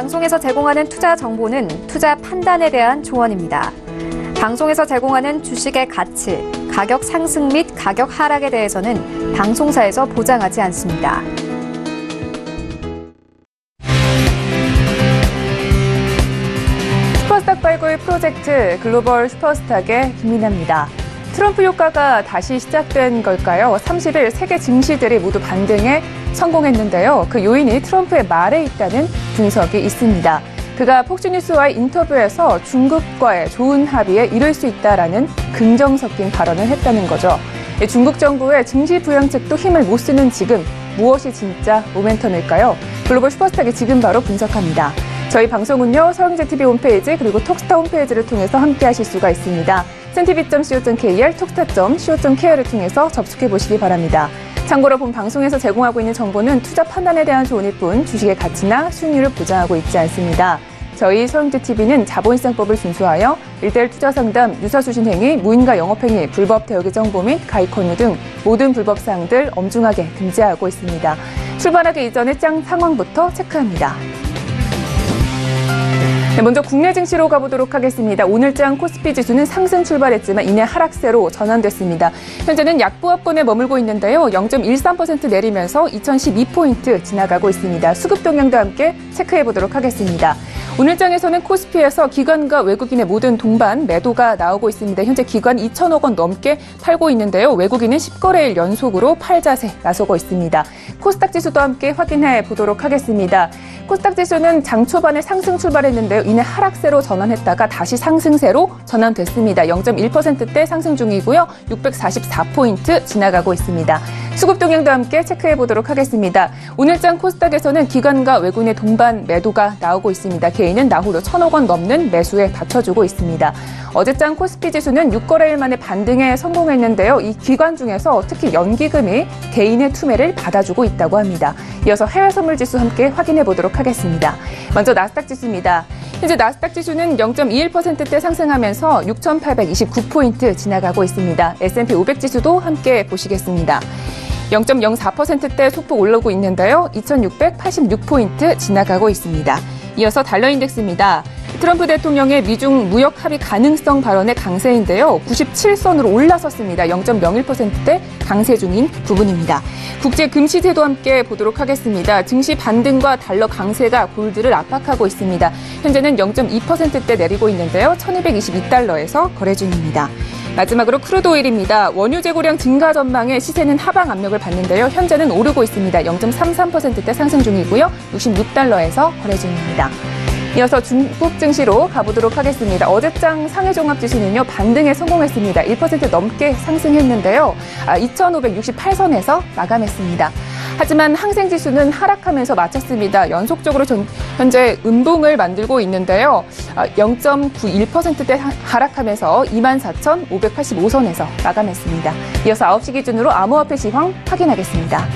방송에서 제공하는 투자 정보는 투자 판단에 대한 조언입니다. 방송에서 제공하는 주식의 가치, 가격 상승 및 가격 하락에 대해서는 방송사에서 보장하지 않습니다. 슈퍼스탁 발굴 프로젝트 글로벌 슈퍼스탁의 김민아입니다. 트럼프 효과가 다시 시작된 걸까요? 30일 세계 증시들이 모두 반등에 성공했는데요. 그 요인이 트럼프의 말에 있다는 분석이 있습니다. 그가 폭스뉴스와의 인터뷰에서 중국과의 좋은 합의에 이를 수 있다라는 긍정 섞인 발언을 했다는 거죠. 중국 정부의 증시 부양책도 힘을 못 쓰는 지금 무엇이 진짜 모멘텀일까요? 글로벌 슈퍼스탁이 지금 바로 분석합니다. 저희 방송은요, 서영재TV 홈페이지 그리고 톡스타 홈페이지를 통해서 함께 하실 수가 있습니다. centtv.co.kr, 톡스타.co.kr을 통해서 접속해보시기 바랍니다. 참고로 본 방송에서 제공하고 있는 정보는 투자 판단에 대한 조언일 뿐 주식의 가치나 수익률을 보장하고 있지 않습니다. 저희 서영재TV는 자본시장법을 준수하여 1:1 투자 상담, 유사수신 행위, 무인가 영업행위, 불법 대여기 정보 및 가입 권유 등 모든 불법 사항들 엄중하게 금지하고 있습니다. 출발하기 이전에 장 상황부터 체크합니다. 네, 먼저 국내 증시로 가보도록 하겠습니다. 오늘장 코스피 지수는 상승 출발했지만 이내 하락세로 전환됐습니다. 현재는 약보합권에 머물고 있는데요. 0.13% 내리면서 2012포인트 지나가고 있습니다. 수급 동향도 함께 체크해보도록 하겠습니다. 오늘장에서는 코스피에서 기관과 외국인의 모든 동반 매도가 나오고 있습니다. 현재 기관 2천억 원 넘게 팔고 있는데요. 외국인은 10거래일 연속으로 팔자세 나서고 있습니다. 코스닥 지수도 함께 확인해 보도록 하겠습니다. 코스닥 지수는 장 초반에 상승 출발했는데요. 이내 하락세로 전환했다가 다시 상승세로 전환됐습니다. 0.1%대 상승 중이고요. 644포인트 지나가고 있습니다. 수급 동향도 함께 체크해 보도록 하겠습니다. 오늘장 코스닥에서는 기관과 외국인의 동반 매도가 나오고 있습니다. 개인은 나홀로 1,000억 원 넘는 매수에 받쳐주고 있습니다. 어제장 코스피 지수는 6거래일 만에 반등에 성공했는데요. 이 기관 중에서 특히 연기금이 개인의 투매를 받아주고 있다고 합니다. 이어서 해외 선물 지수 함께 확인해 보도록 하겠습니다. 먼저 나스닥 지수입니다. 현재 나스닥 지수는 0.21%대 상승하면서 6,829포인트 지나가고 있습니다. S&P 500 지수도 함께 보시겠습니다. 0.04%대 소폭 오르고 있는데요. 2,686포인트 지나가고 있습니다. 이어서 달러 인덱스입니다. 트럼프 대통령의 미중 무역 합의 가능성 발언의 강세인데요. 97선으로 올라섰습니다. 0.01%대 강세 중인 부분입니다. 국제 금시세도 함께 보도록 하겠습니다. 증시 반등과 달러 강세가 골드를 압박하고 있습니다. 현재는 0.2%대 내리고 있는데요. 1222달러에서 거래 중입니다. 마지막으로 크루드 오일입니다. 원유 재고량 증가 전망에 시세는 하방 압력을 받는데요. 현재는 오르고 있습니다. 0.33%대 상승 중이고요. 66달러에서 거래 중입니다. 이어서 중국 증시로 가보도록 하겠습니다. 어제장 상해종합지수는요, 반등에 성공했습니다. 1% 넘게 상승했는데요. 2,568선에서 마감했습니다. 하지만 항생지수는 하락하면서 마쳤습니다. 연속적으로 현재 음봉을 만들고 있는데요. 0.91%대 하락하면서 24,585선에서 마감했습니다. 이어서 9시 기준으로 암호화폐 시황 확인하겠습니다.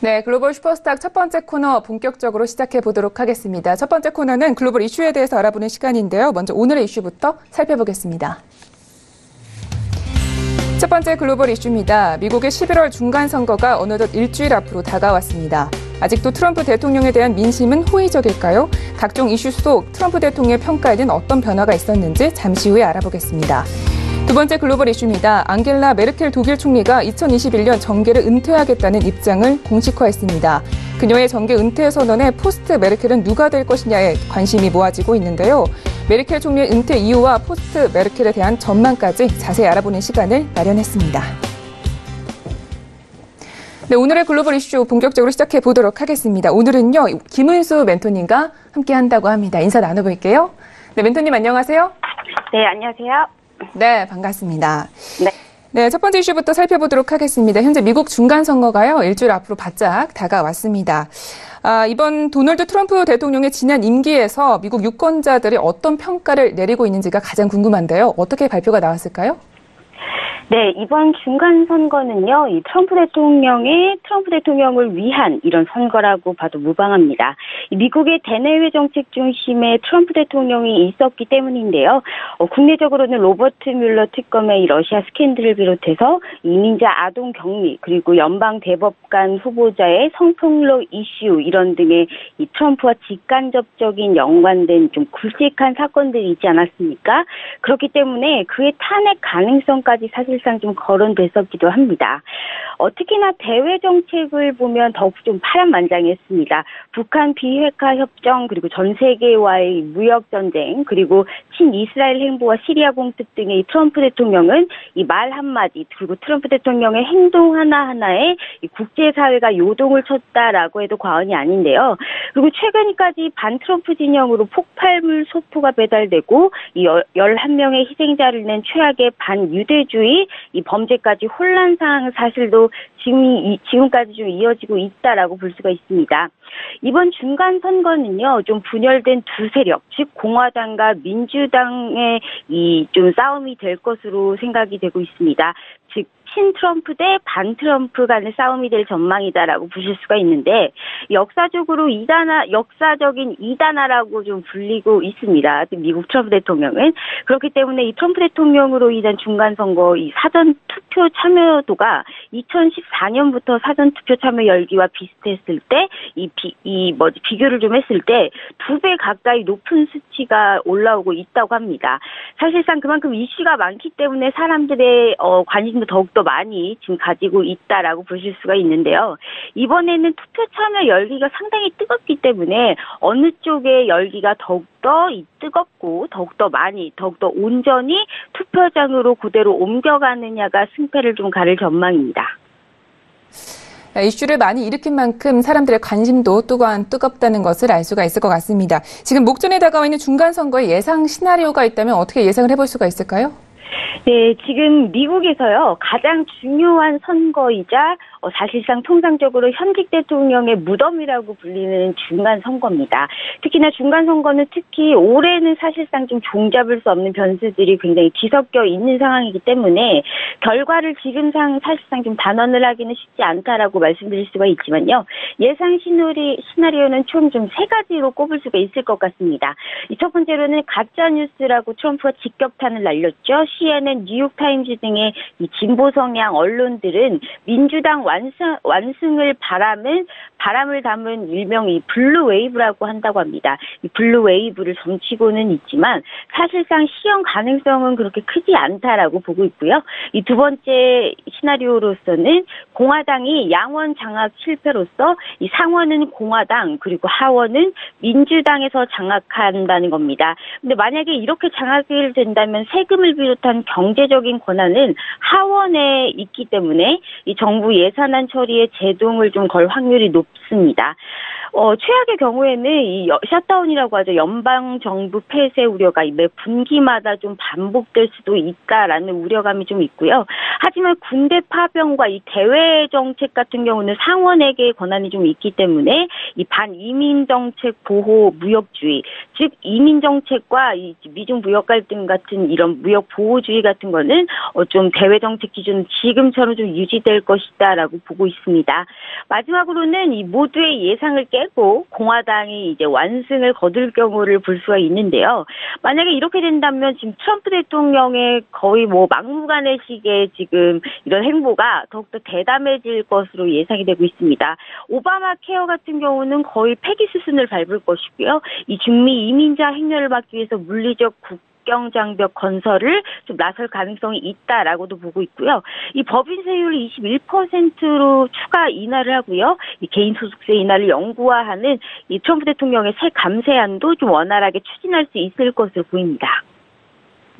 네, 글로벌 슈퍼스탁 첫 번째 코너 본격적으로 시작해 보도록 하겠습니다. 첫 번째 코너는 글로벌 이슈에 대해서 알아보는 시간인데요. 먼저 오늘의 이슈부터 살펴보겠습니다. 첫 번째 글로벌 이슈입니다. 미국의 11월 중간선거가 어느덧 일주일 앞으로 다가왔습니다. 아직도 트럼프 대통령에 대한 민심은 호의적일까요? 각종 이슈 속 트럼프 대통령의 평가에는 어떤 변화가 있었는지 잠시 후에 알아보겠습니다. 두 번째 글로벌 이슈입니다. 앙겔라 메르켈 독일 총리가 2021년 정계를 은퇴하겠다는 입장을 공식화했습니다. 그녀의 정계 은퇴 선언에 포스트 메르켈은 누가 될 것이냐에 관심이 모아지고 있는데요. 메르켈 총리의 은퇴 이유와 포스트 메르켈에 대한 전망까지 자세히 알아보는 시간을 마련했습니다. 네, 오늘의 글로벌 이슈 본격적으로 시작해 보도록 하겠습니다. 오늘은요, 김은수 멘토님과 함께 한다고 합니다. 인사 나눠볼게요. 네, 멘토님 안녕하세요. 네, 안녕하세요. 네, 반갑습니다. 네. 네, 첫 번째 이슈부터 살펴보도록 하겠습니다. 현재 미국 중간선거가요, 일주일 앞으로 바짝 다가왔습니다. 이번 도널드 트럼프 대통령의 지난 임기에서 미국 유권자들이 어떤 평가를 내리고 있는지가 가장 궁금한데요. 어떻게 발표가 나왔을까요? 네, 이번 중간선거는요, 이 트럼프 대통령을 위한 이런 선거라고 봐도 무방합니다. 미국의 대내외 정책 중심에 트럼프 대통령이 있었기 때문인데요. 국내적으로는 로버트 뮬러 특검의 이 러시아 스캔들을 비롯해서 이민자 아동 격리, 그리고 연방 대법관 후보자의 성폭력 이슈 이런 등의 이 트럼프와 직간접적인 연관된 좀 굵직한 사건들이 있지 않았습니까? 그렇기 때문에 그의 탄핵 가능성까지 사실상 좀 거론됐었기도 합니다. 특히나 대외 정책을 보면 더욱 좀 파란만장했습니다. 북한 비핵화 협정, 그리고 전 세계와의 무역 전쟁, 그리고 친이스라엘 행보와 시리아 공습 등의 트럼프 대통령은 이 말 한마디, 그리고 트럼프 대통령의 행동 하나하나에 이 국제사회가 요동을 쳤다라고 해도 과언이 아닌데요. 그리고 최근까지 반트럼프 진영으로 폭발물 소포가 배달되고 이 11명의 희생자를 낸 최악의 반유대주의 이 범죄까지 혼란 상황 사실도 지금까지 좀 이어지고 있다라고 볼 수가 있습니다. 이번 중간 선거는요, 좀 분열된 두 세력, 즉 공화당과 민주당의 이 좀 싸움이 될 것으로 생각이 되고 있습니다. 즉 친트럼프 대 반트럼프 간의 싸움이 될 전망이다라고 보실 수가 있는데, 역사적인 이단화라고 좀 불리고 있습니다. 미국 트럼프 대통령은. 그렇기 때문에 이 트럼프 대통령으로 인한 중간선거 이 사전투표 참여도가 2014년부터 사전투표 참여 열기와 비슷했을 때, 비교를 좀 했을 때 2배 가까이 높은 수치가 올라오고 있다고 합니다. 사실상 그만큼 이슈가 많기 때문에 사람들의 관심도 더욱더 많이 지금 가지고 있다라고 보실 수가 있는데요. 이번에는 투표 참여 열기가 상당히 뜨겁기 때문에 어느 쪽의 열기가 더욱더 뜨겁고 더욱더 많이, 더욱더 온전히 투표장으로 그대로 옮겨가느냐가 승패를 좀 가릴 전망입니다. 이슈를 많이 일으킨 만큼 사람들의 관심도 또한 뜨겁다는 것을 알 수가 있을 것 같습니다. 지금 목전에 다가와 있는 중간선거의 예상 시나리오가 있다면 어떻게 예상을 해볼 수가 있을까요? 네, 지금 미국에서요, 가장 중요한 선거이자 사실상 통상적으로 현직 대통령의 무덤이라고 불리는 중간 선거입니다. 특히나 중간 선거는 특히 올해는 사실상 좀 종잡을 수 없는 변수들이 굉장히 뒤섞여 있는 상황이기 때문에 결과를 지금상 사실상 좀 단언을 하기는 쉽지 않다라고 말씀드릴 수가 있지만요. 예상 시나리오는 총 좀 세 가지로 꼽을 수가 있을 것 같습니다. 첫 번째로는 가짜 뉴스라고 트럼프가 직격탄을 날렸죠. CNN, 뉴욕타임즈 등의 이 진보 성향 언론들은 민주당 완승을 바람을 담은 일명 이 블루 웨이브라고 한다고 합니다. 이 블루 웨이브를 점치고는 있지만 사실상 실현 가능성은 그렇게 크지 않다라고 보고 있고요. 이 두 번째 시나리오로서는 공화당이 양원 장악 실패로서 이 상원은 공화당 그리고 하원은 민주당에서 장악한다는 겁니다. 근데 만약에 이렇게 장악이 된다면 세금을 비롯한 경제적인 권한은 하원에 있기 때문에 이 정부 예산안 처리에 제동을 좀 걸 확률이 높습니다. 최악의 경우에는 이 셧다운이라고 하죠. 연방 정부 폐쇄 우려가 매 분기마다 좀 반복될 수도 있다라는 우려감이 좀 있고요. 하지만 군대 파병과 이 대외 정책 같은 경우는 상원에게 권한이 좀 있기 때문에 이 반이민 정책 보호 무역주의, 즉 이민 정책과 이 미중 무역 갈등 같은 이런 무역 보호주의 같은 거는 좀 대외 정책 기준 지금처럼 좀 유지될 것이다라고 보고 있습니다. 마지막으로는 이 모두의 예상을 깨고 공화당이 이제 완승을 거둘 경우를 볼 수가 있는데요. 만약에 이렇게 된다면 지금 트럼프 대통령의 거의 막무가내식의 지금 이런 행보가 더욱더 대담해질 것으로 예상이 되고 있습니다. 오바마 케어 같은 경우는 거의 폐기 수순을 밟을 것이고요. 이 중미 이민자 행렬을 막기 위해서 물리적 국경장벽 건설을 좀 나설 가능성이 있다라고도 보고 있고요. 이 법인세율을 21%로 추가 인하를 하고요. 이 개인소득세 인하를 영구화하는 이 트럼프 대통령의 새 감세안도 좀 원활하게 추진할 수 있을 것으로 보입니다.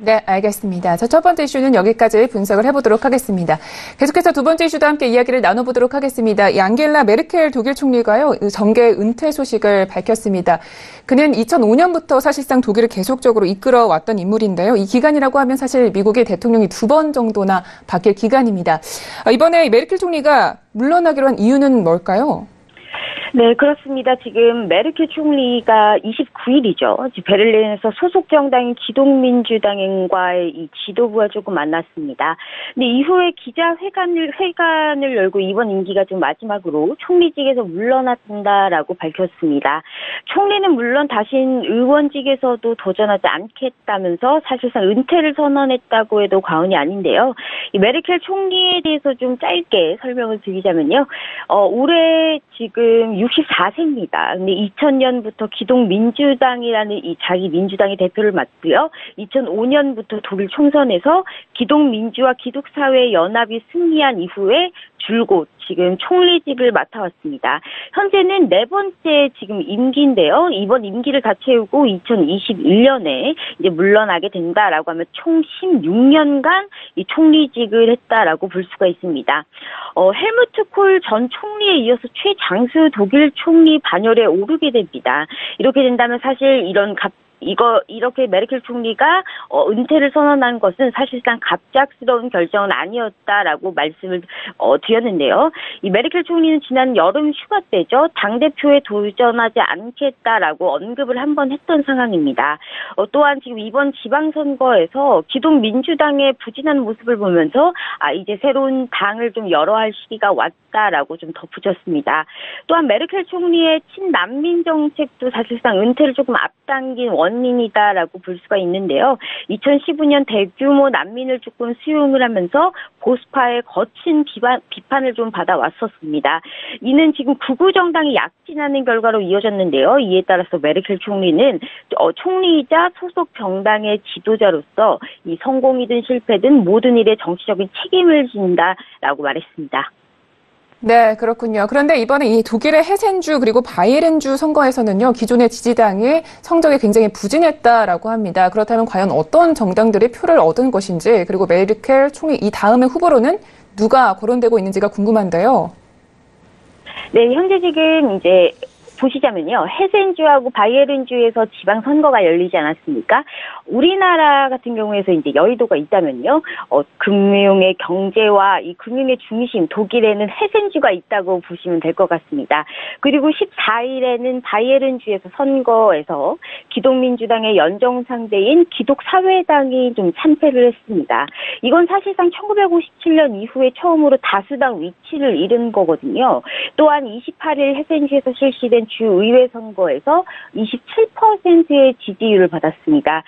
네, 알겠습니다. 자, 첫 번째 이슈는 여기까지 분석을 해보도록 하겠습니다. 계속해서 두 번째 이슈도 함께 이야기를 나눠보도록 하겠습니다. 이 앙겔라 메르켈 독일 총리가요, 정계 은퇴 소식을 밝혔습니다. 그는 2005년부터 사실상 독일을 계속적으로 이끌어왔던 인물인데요. 이 기간이라고 하면 사실 미국의 대통령이 2번 정도나 바뀔 기간입니다. 이번에 메르켈 총리가 물러나기로 한 이유는 뭘까요? 네, 그렇습니다. 지금 메르켈 총리가 29일이죠. 베를린에서 소속 정당인 기독민주당과의 이 지도부와 조금 만났습니다. 근데 이후에 기자회견을 열고 이번 임기가 좀 마지막으로 총리직에서 물러났다라고 밝혔습니다. 총리는 물론 다시 의원직에서도 도전하지 않겠다면서 사실상 은퇴를 선언했다고 해도 과언이 아닌데요. 이 메르켈 총리에 대해서 좀 짧게 설명을 드리자면요. 올해 지금 64세입니다. 근데 2000년부터 기독민주당이라는 이 자기 민주당의 대표를 맡고요. 2005년부터 독일 총선에서 기독민주와 기독사회 연합이 승리한 이후에 줄곧 지금 총리직을 맡아왔습니다. 현재는 네 번째 지금 임기인데요. 이번 임기를 다 채우고 2021년에 이제 물러나게 된다라고 하면 총 16년간 이 총리직을 했다라고 볼 수가 있습니다. 헬무트 콜 전 총리에 이어서 최장수 독일 총리 반열에 오르게 됩니다. 이렇게 된다면 사실 이렇게 메르켈 총리가 은퇴를 선언한 것은 사실상 갑작스러운 결정은 아니었다라고 말씀을 드렸는데요. 이 메르켈 총리는 지난 여름 휴가 때죠. 당대표에 도전하지 않겠다라고 언급을 한번 했던 상황입니다. 또한 지금 이번 지방선거에서 기독민주당의 부진한 모습을 보면서 이제 새로운 당을 좀 열어야 할 시기가 왔다라고 좀 덧붙였습니다. 또한 메르켈 총리의 친난민 정책도 사실상 은퇴를 조금 앞당긴 원인이다라고 볼 수가 있는데요. 2015년 대규모 난민을 조금 수용을 하면서 보수파의 거친 비판을 좀 받아왔었습니다. 이는 지금 극우 정당이 약진하는 결과로 이어졌는데요. 이에 따라서 메르켈 총리는 총리이자 소속 정당의 지도자로서 이 성공이든 실패든 모든 일에 정치적인 책임을 진다라고 말했습니다. 네, 그렇군요. 그런데 이번에 이 독일의 헤센주 그리고 바이에른주 선거에서는요, 기존의 지지당의 성적이 굉장히 부진했다라고 합니다. 그렇다면 과연 어떤 정당들이 표를 얻은 것인지, 그리고 메르켈 총리 이 다음의 후보로는 누가 거론되고 있는지가 궁금한데요. 네, 현재 지금 이제 보시자면요. 헤센주하고 바이에른주에서 지방선거가 열리지 않았습니까? 우리나라 같은 경우에서 이제 여의도가 있다면요. 금융의 경제와 이 금융의 중심, 독일에는 헤센주가 있다고 보시면 될 것 같습니다. 그리고 14일에는 바이에른주에서 선거에서 기독민주당의 연정상대인 기독사회당이 좀 참패를 했습니다. 이건 사실상 1957년 이후에 처음으로 다수당 위치를 잃은 거거든요. 또한 28일 헤센주에서 실시된 주의회 선거에서 27%의 지지율을 받았습니다.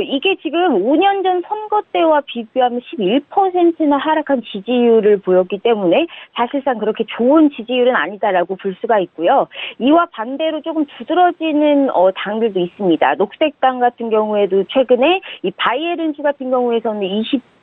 이게 지금 5년 전 선거 때와 비교하면 11%나 하락한 지지율을 보였기 때문에 사실상 그렇게 좋은 지지율은 아니다라고 볼 수가 있고요. 이와 반대로 조금 두드러지는 당들도 있습니다. 녹색당 같은 경우에도 최근에 이 바이에른주 같은 경우에서는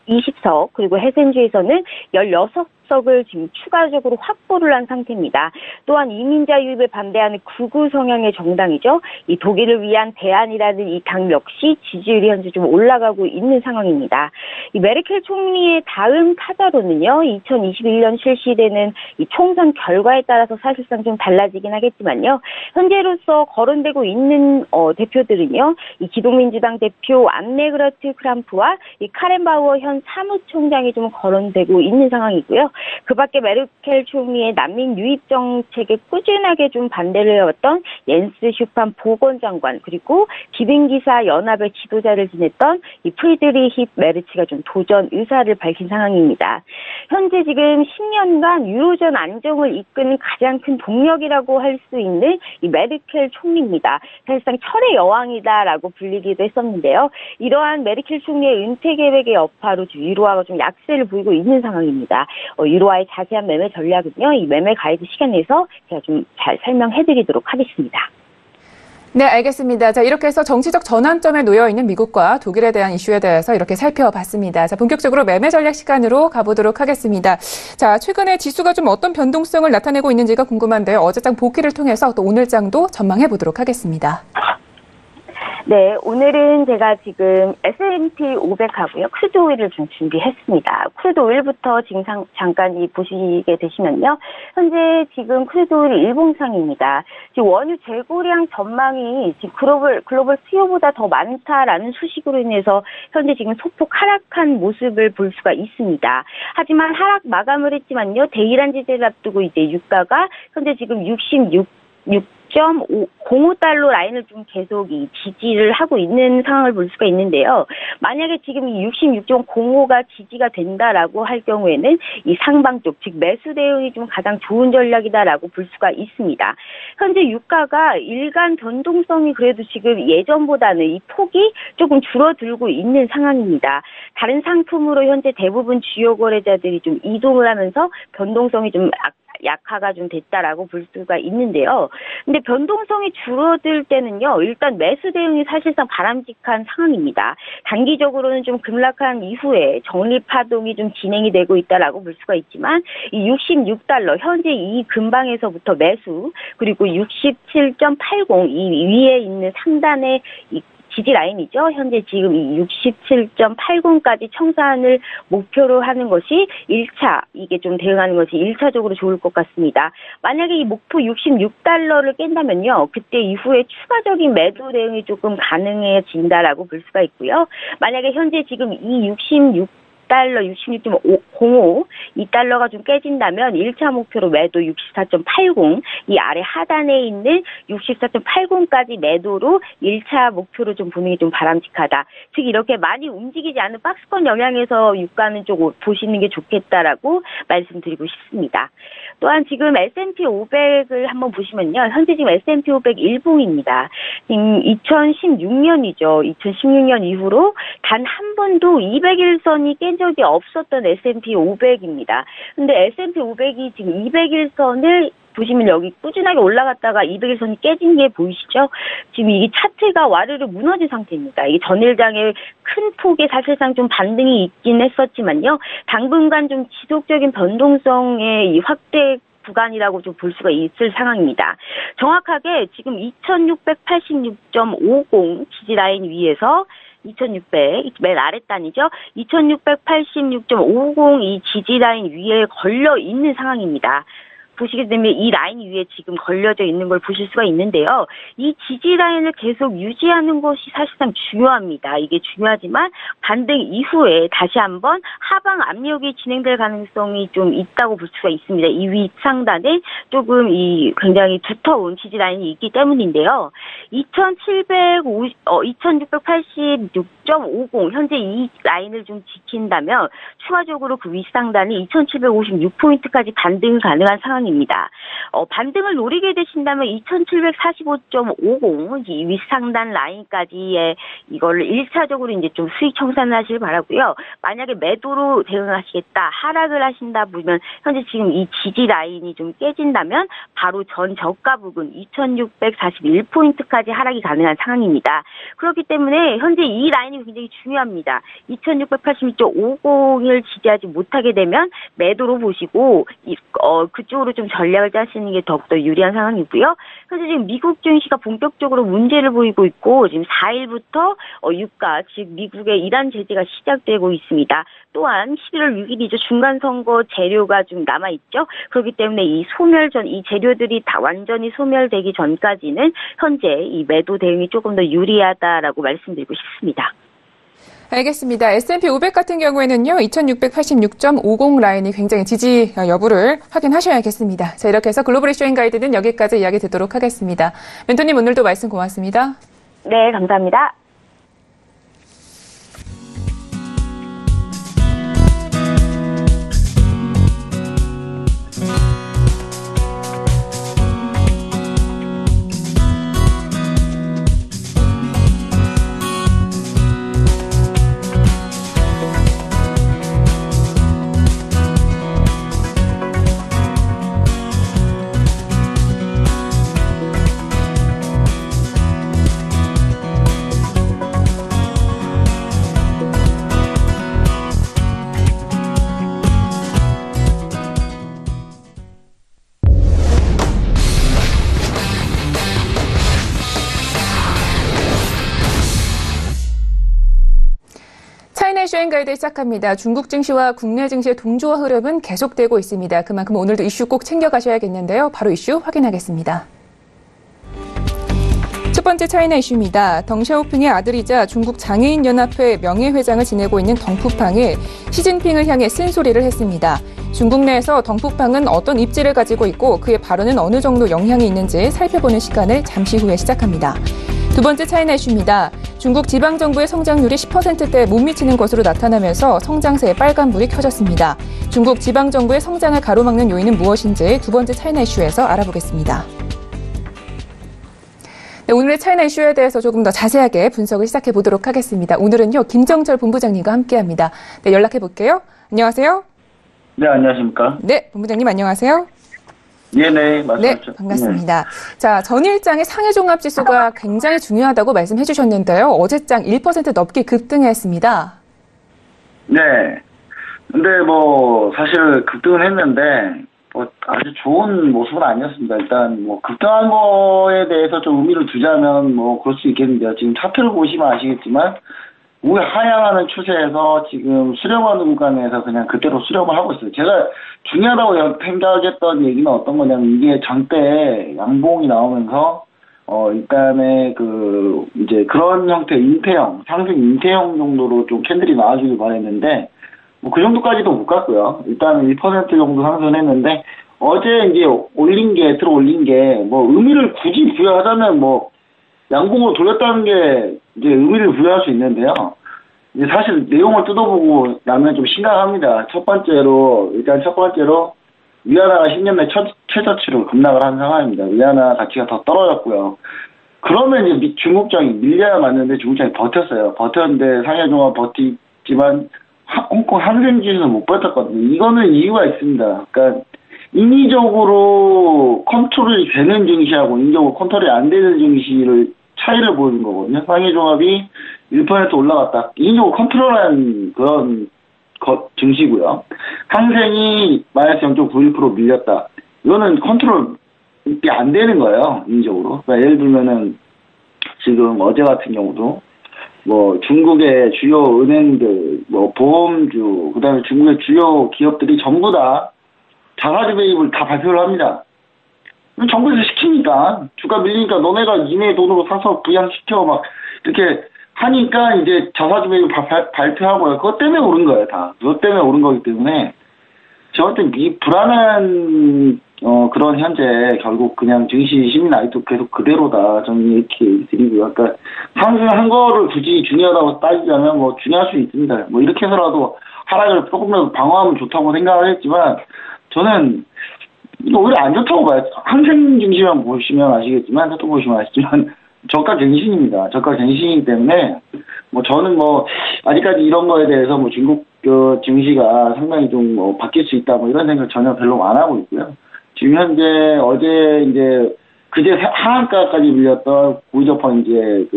20석, 그리고 헤센주에서는 16석을 지금 추가적으로 확보를 한 상태입니다. 또한 이민자 유입에 반대하는 극우 성향의 정당이죠. 이 독일을 위한 대안이라는 이 당 역시 지지율이 현재 좀 올라가고 있는 상황입니다. 이 메르켈 총리의 다음 타자로는요, 2021년 실시되는 이 총선 결과에 따라서 사실상 좀 달라지긴 하겠지만요. 현재로서 거론되고 있는 대표들은요, 이 기독민주당 대표 안네그라트 크람프와 이 카렌바우어 현 사무총장이 좀 거론되고 있는 상황이고요. 그 밖에 메르켈 총리의 난민 유입 정책에 꾸준하게 좀 반대를 해왔던 옌스 슈판 보건장관, 그리고 기빙기사 연합의 지도자를 지냈던 이 프리드리히 메르츠가 좀 도전 의사를 밝힌 상황입니다. 현재 지금 10년간 유로존 안정을 이끄는 가장 큰 동력이라고 할 수 있는 이 메르켈 총리입니다. 사실상 철의 여왕이다라고 불리기도 했었는데요. 이러한 메르켈 총리의 은퇴 계획의 여파로 유로화가 좀 약세를 보이고 있는 상황입니다. 유로화의 자세한 매매 전략은요, 이 매매 가이드 시간 내에서 제가 좀 잘 설명해드리도록 하겠습니다. 네, 알겠습니다. 자, 이렇게 해서 정치적 전환점에 놓여 있는 미국과 독일에 대한 이슈에 대해서 이렇게 살펴봤습니다. 자, 본격적으로 매매 전략 시간으로 가보도록 하겠습니다. 자, 최근에 지수가 좀 어떤 변동성을 나타내고 있는지가 궁금한데요. 어제장 복귀를 통해서 또 오늘장도 전망해 보도록 하겠습니다. 네, 오늘은 제가 지금 S&P 500하고요. 크루드 오일을 좀 준비했습니다. 크루드 오일부터 지금 잠깐 보시게 되시면요. 현재 지금 크루드 오일 일봉상입니다. 지금 원유 재고량 전망이 지금 글로벌 수요보다 더 많다라는 소식으로 인해서 현재 지금 소폭 하락한 모습을 볼 수가 있습니다. 하지만 하락 마감을 했지만요. 대이란 지대를 앞두고 이제 유가가 현재 지금 6.05달러 라인을 좀 계속 지지를 하고 있는 상황을 볼 수가 있는데요. 만약에 지금 이 66.05가 지지가 된다라고 할 경우에는 이 상방 쪽, 즉 매수 대응이 좀 가장 좋은 전략이다라고 볼 수가 있습니다. 현재 유가가 일간 변동성이 그래도 지금 예전보다는 이 폭이 조금 줄어들고 있는 상황입니다. 다른 상품으로 현재 대부분 주요 거래자들이 좀 이동을 하면서 변동성이 좀 약화가 좀 됐다라고 볼 수가 있는데요. 근데 변동성이 줄어들 때는요, 일단 매수 대응이 사실상 바람직한 상황입니다. 단기적으로는 좀 급락한 이후에 정리 파동이 좀 진행이 되고 있다라고 볼 수가 있지만, 이 66달러, 현재 이 근방에서부터 매수, 그리고 67.80, 이 위에 있는 상단의 이 지지 라인이죠. 현재 지금 이 67.80까지 청산을 목표로 하는 것이 1차, 이게 좀 대응하는 것이 1차적으로 좋을 것 같습니다. 만약에 이 목표 66달러를 깬다면요. 그때 이후에 추가적인 매도 대응이 조금 가능해진다라고 볼 수가 있고요. 만약에 현재 지금 이 66.05 이 달러가 좀 깨진다면 1차 목표로 매도 64.80, 이 아래 하단에 있는 64.80까지 매도로 1차 목표로 좀 보는 게 좀 바람직하다. 즉 이렇게 많이 움직이지 않은 박스권 영향에서 유가는 좀 보시는 게 좋겠다라고 말씀드리고 싶습니다. 또한 지금 S&P 500을 한번 보시면요. 현재 지금 S&P 500 일봉입니다. 지금 2016년이죠. 2016년 이후로 단 한 번도 200일선이 깬 적이 없었던 S&P 500입니다. 근데 S&P 500이 지금 200일선을 보시면 여기 꾸준하게 올라갔다가 200일선이 깨진 게 보이시죠? 지금 이 차트가 와르르 무너진 상태입니다. 이게 전일장의 큰 폭의 사실상 좀 반등이 있긴 했었지만요. 당분간 좀 지속적인 변동성의 이 확대 구간이라고 좀 볼 수가 있을 상황입니다. 정확하게 지금 2686.50 지지 라인 위에서 2600, 맨 아랫단이죠. 2686.50 이 지지라인 위에 걸려 있는 상황입니다. 보시게 되면 이 라인 위에 지금 걸려져 있는 걸 보실 수가 있는데요. 이 지지 라인을 계속 유지하는 것이 사실상 중요합니다. 이게 중요하지만 반등 이후에 다시 한번 하방 압력이 진행될 가능성이 좀 있다고 볼 수가 있습니다. 이 윗상단에 조금 이 굉장히 두터운 지지 라인이 있기 때문인데요. 2686.50 현재 이 라인을 좀 지킨다면 추가적으로 그 윗상단이 2756포인트까지 반등이 가능한 상황입니다. 반등을 노리게 되신다면 2745.50 이 윗상단 라인까지의 이걸 1차적으로 이제 좀 수익 청산을 하시길 바라고요. 만약에 매도로 대응하시겠다, 하락을 하신다 보면 현재 지금 이 지지 라인이 좀 깨진다면 바로 전 저가 부근 2641포인트까지 하락이 가능한 상황입니다. 그렇기 때문에 현재 이 라인이 굉장히 중요합니다. 2686.50을 지지하지 못하게 되면 매도로 보시고 그쪽으로 좀 전략을 짜시는 게 더욱더 유리한 상황이고요. 현재 지금 미국 증시가 본격적으로 문제를 보이고 있고 지금 4일부터 유가, 즉 미국의 이란 제재가 시작되고 있습니다. 또한 11월 6일이죠. 중간선거 재료가 좀 남아있죠. 그렇기 때문에 이 재료들이 다 완전히 소멸되기 전까지는 현재 이 매도 대응이 조금 더 유리하다라고 말씀드리고 싶습니다. 알겠습니다. S&P 500 같은 경우에는요, 2686.50 라인이 굉장히 지지 여부를 확인하셔야겠습니다. 자, 이렇게 해서 글로벌 이슈 앤 가이드는 여기까지 이야기 듣도록 하겠습니다. 멘토님 오늘도 말씀 고맙습니다. 네, 감사합니다. 일주일 가이드 시작합니다. 중국 증시와 국내 증시의 동조화 흐름은 계속되고 있습니다. 그만큼 오늘도 이슈 꼭 챙겨가셔야겠는데요. 바로 이슈 확인하겠습니다. 첫 번째 차이나 이슈입니다. 덩샤오핑의 아들이자 중국 장애인연합회 명예회장을 지내고 있는 덩푸팡이 시진핑을 향해 쓴소리를 했습니다. 중국 내에서 덩푸팡은 어떤 입지를 가지고 있고 그의 발언은 어느 정도 영향이 있는지 살펴보는 시간을 잠시 후에 시작합니다. 두 번째 차이나 이슈입니다. 중국 지방정부의 성장률이 10%대에 못 미치는 것으로 나타나면서 성장세에 빨간불이 켜졌습니다. 중국 지방정부의 성장을 가로막는 요인은 무엇인지 두 번째 차이나 이슈에서 알아보겠습니다. 네, 오늘의 차이나 이슈에 대해서 조금 더 자세하게 분석을 시작해 보도록 하겠습니다. 오늘은요, 김정철 본부장님과 함께합니다. 네, 연락해 볼게요. 안녕하세요. 네, 안녕하십니까. 네, 본부장님 안녕하세요. 네네, 말씀하십시오. 네, 반갑습니다. 자, 전일장의 상해종합지수가 굉장히 중요하다고 말씀해 주셨는데요. 어제장 1% 넘게 급등했습니다. 네. 근데 사실 급등은 했는데, 아주 좋은 모습은 아니었습니다. 일단, 급등한 거에 대해서 좀 의미를 두자면, 그럴 수 있겠는데요. 지금 차트를 보시면 아시겠지만, 우회 하향하는 추세에서 지금 수렴하는 구간에서 그냥 그대로 수렴을 하고 있어요. 제가 중요하다고 생각했던 얘기는 어떤 거냐면, 이게 장대에 양봉이 나오면서, 일단의 이제 그런 형태의 인태형, 상승 인태형 정도로 좀 캔들이 나와주길 바랬는데, 그 정도까지도 못 갔고요. 일단은 1% 정도 상승했는데, 어제 이제 들어 올린 게, 의미를 굳이 부여하자면 양봉으로 돌렸다는 게 이제 의미를 부여할 수 있는데요. 이제 사실 내용을 뜯어보고 나면 좀 심각합니다. 첫 번째로 위안화가 10년 내 최저치로 급락을 한 상황입니다. 위안화 가치가 더 떨어졌고요. 그러면 이제 중국장이 밀려야 맞는데 중국장이 버텼어요. 버텼는데 상해종합 버티지만 홍콩 항생지수는 못 버텼거든요. 이거는 이유가 있습니다. 그러니까 인위적으로 컨트롤이 되는 증시하고 인위적으로 컨트롤이 안 되는 증시를 차이를 보이는 거거든요. 상해종합이 1% 올라갔다. 인위적으로 컨트롤한 그런 증시고요. 항생이 마이너스 0.91% 밀렸다. 이거는 컨트롤이 안 되는 거예요. 인위적으로. 그러니까 예를 들면은 지금 어제 같은 경우도 중국의 주요 은행들, 보험주, 그 다음에 중국의 주요 기업들이 전부 다 자사주 매입을 다 발표를 합니다. 정부에서 시키니까, 주가 밀리니까 너네가 니네 돈으로 사서 부양시켜, 이렇게 하니까 이제 자사주 매입을 발표하고요. 그것 때문에 오른 거예요, 다. 그것 때문에 오른 거기 때문에, 저한테 이 불안한, 그런 현재, 결국 그냥 증시 시민 아직도 계속 그대로다. 저는 이렇게 드리고요. 그러니까, 상승한 거를 굳이 중요하다고 따지자면, 중요할 수 있습니다. 이렇게 해서라도 하락을 조금이라도 방어하면 좋다고 생각을 했지만, 저는, 오히려 안 좋다고 봐요. 항생 증시만 보시면 아시겠지만, 또 보시면 아시지만, 저가 갱신입니다. 저가 갱신이기 때문에, 저는 아직까지 이런 거에 대해서 중국 증시가 상당히 좀 바뀔 수 있다, 이런 생각 전혀 별로 안 하고 있고요. 지금 현재 어제 이제 그제 하한가까지 밀렸던 구이저펀 이제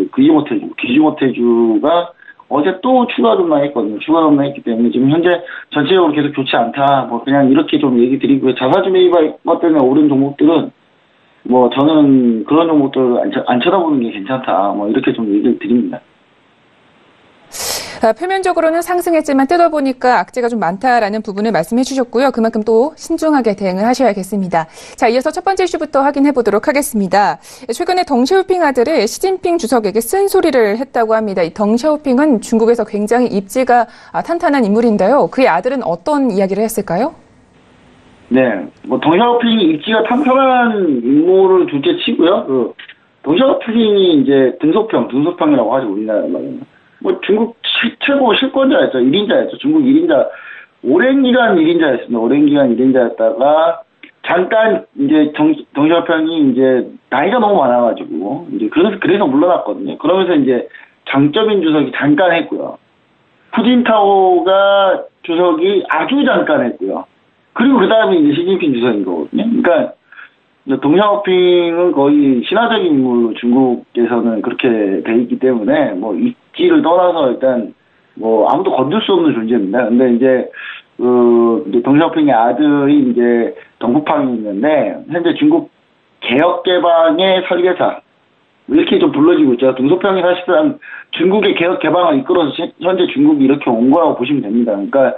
귀주모태주가 어제 또 추가 급락했거든요. 추가 급락했기 때문에 지금 현재 전체적으로 계속 좋지 않다. 그냥 이렇게 좀 얘기 드리고요. 자사주 매입할 것 때문에 오른 종목들은 저는 그런 종목들을 안 쳐다보는 게 괜찮다. 이렇게 좀 얘기를 드립니다. 표면적으로는 상승했지만 뜯어보니까 악재가 좀 많다라는 부분을 말씀해 주셨고요. 그만큼 또 신중하게 대응을 하셔야겠습니다. 자, 이어서 첫 번째 이슈부터 확인해 보도록 하겠습니다. 최근에 덩샤오핑 아들이 시진핑 주석에게 쓴소리를 했다고 합니다. 이 덩샤오핑은 중국에서 굉장히 입지가 탄탄한 인물인데요. 그의 아들은 어떤 이야기를 했을까요? 네, 덩샤오핑이 입지가 탄탄한 인물을 둘째 치고요. 덩샤오핑이 이제 등소평이라고 하죠, 우리나라 말로는. 중국 최고 실권자였죠. 1인자였죠. 중국 1인자. 오랜 기간 1인자였습니다. 오랜 기간 1인자였다가, 잠깐, 이제, 덩샤오핑이 이제, 나이가 너무 많아가지고, 이제, 그래서 물러났거든요. 그러면서 이제, 장쩌민 주석이 잠깐 했고요. 푸진타오가 주석이 아주 잠깐 했고요. 그리고 그 다음에 이제 시진핑 주석인 거거든요. 그러니까, 덩샤오핑은 거의 신화적인 인물로 중국에서는 그렇게 돼 있기 때문에, 입지를 떠나서 일단, 아무도 건들 수 없는 존재입니다. 근데 이제, 덩샤오핑의 아들이 이제 덩푸팡이 있는데, 현재 중국 개혁개방의 설계사, 이렇게 좀 불러지고 있죠. 등소평이 사실상 중국의 개혁 개방을 이끌어서 현재 중국이 이렇게 온 거라고 보시면 됩니다. 그러니까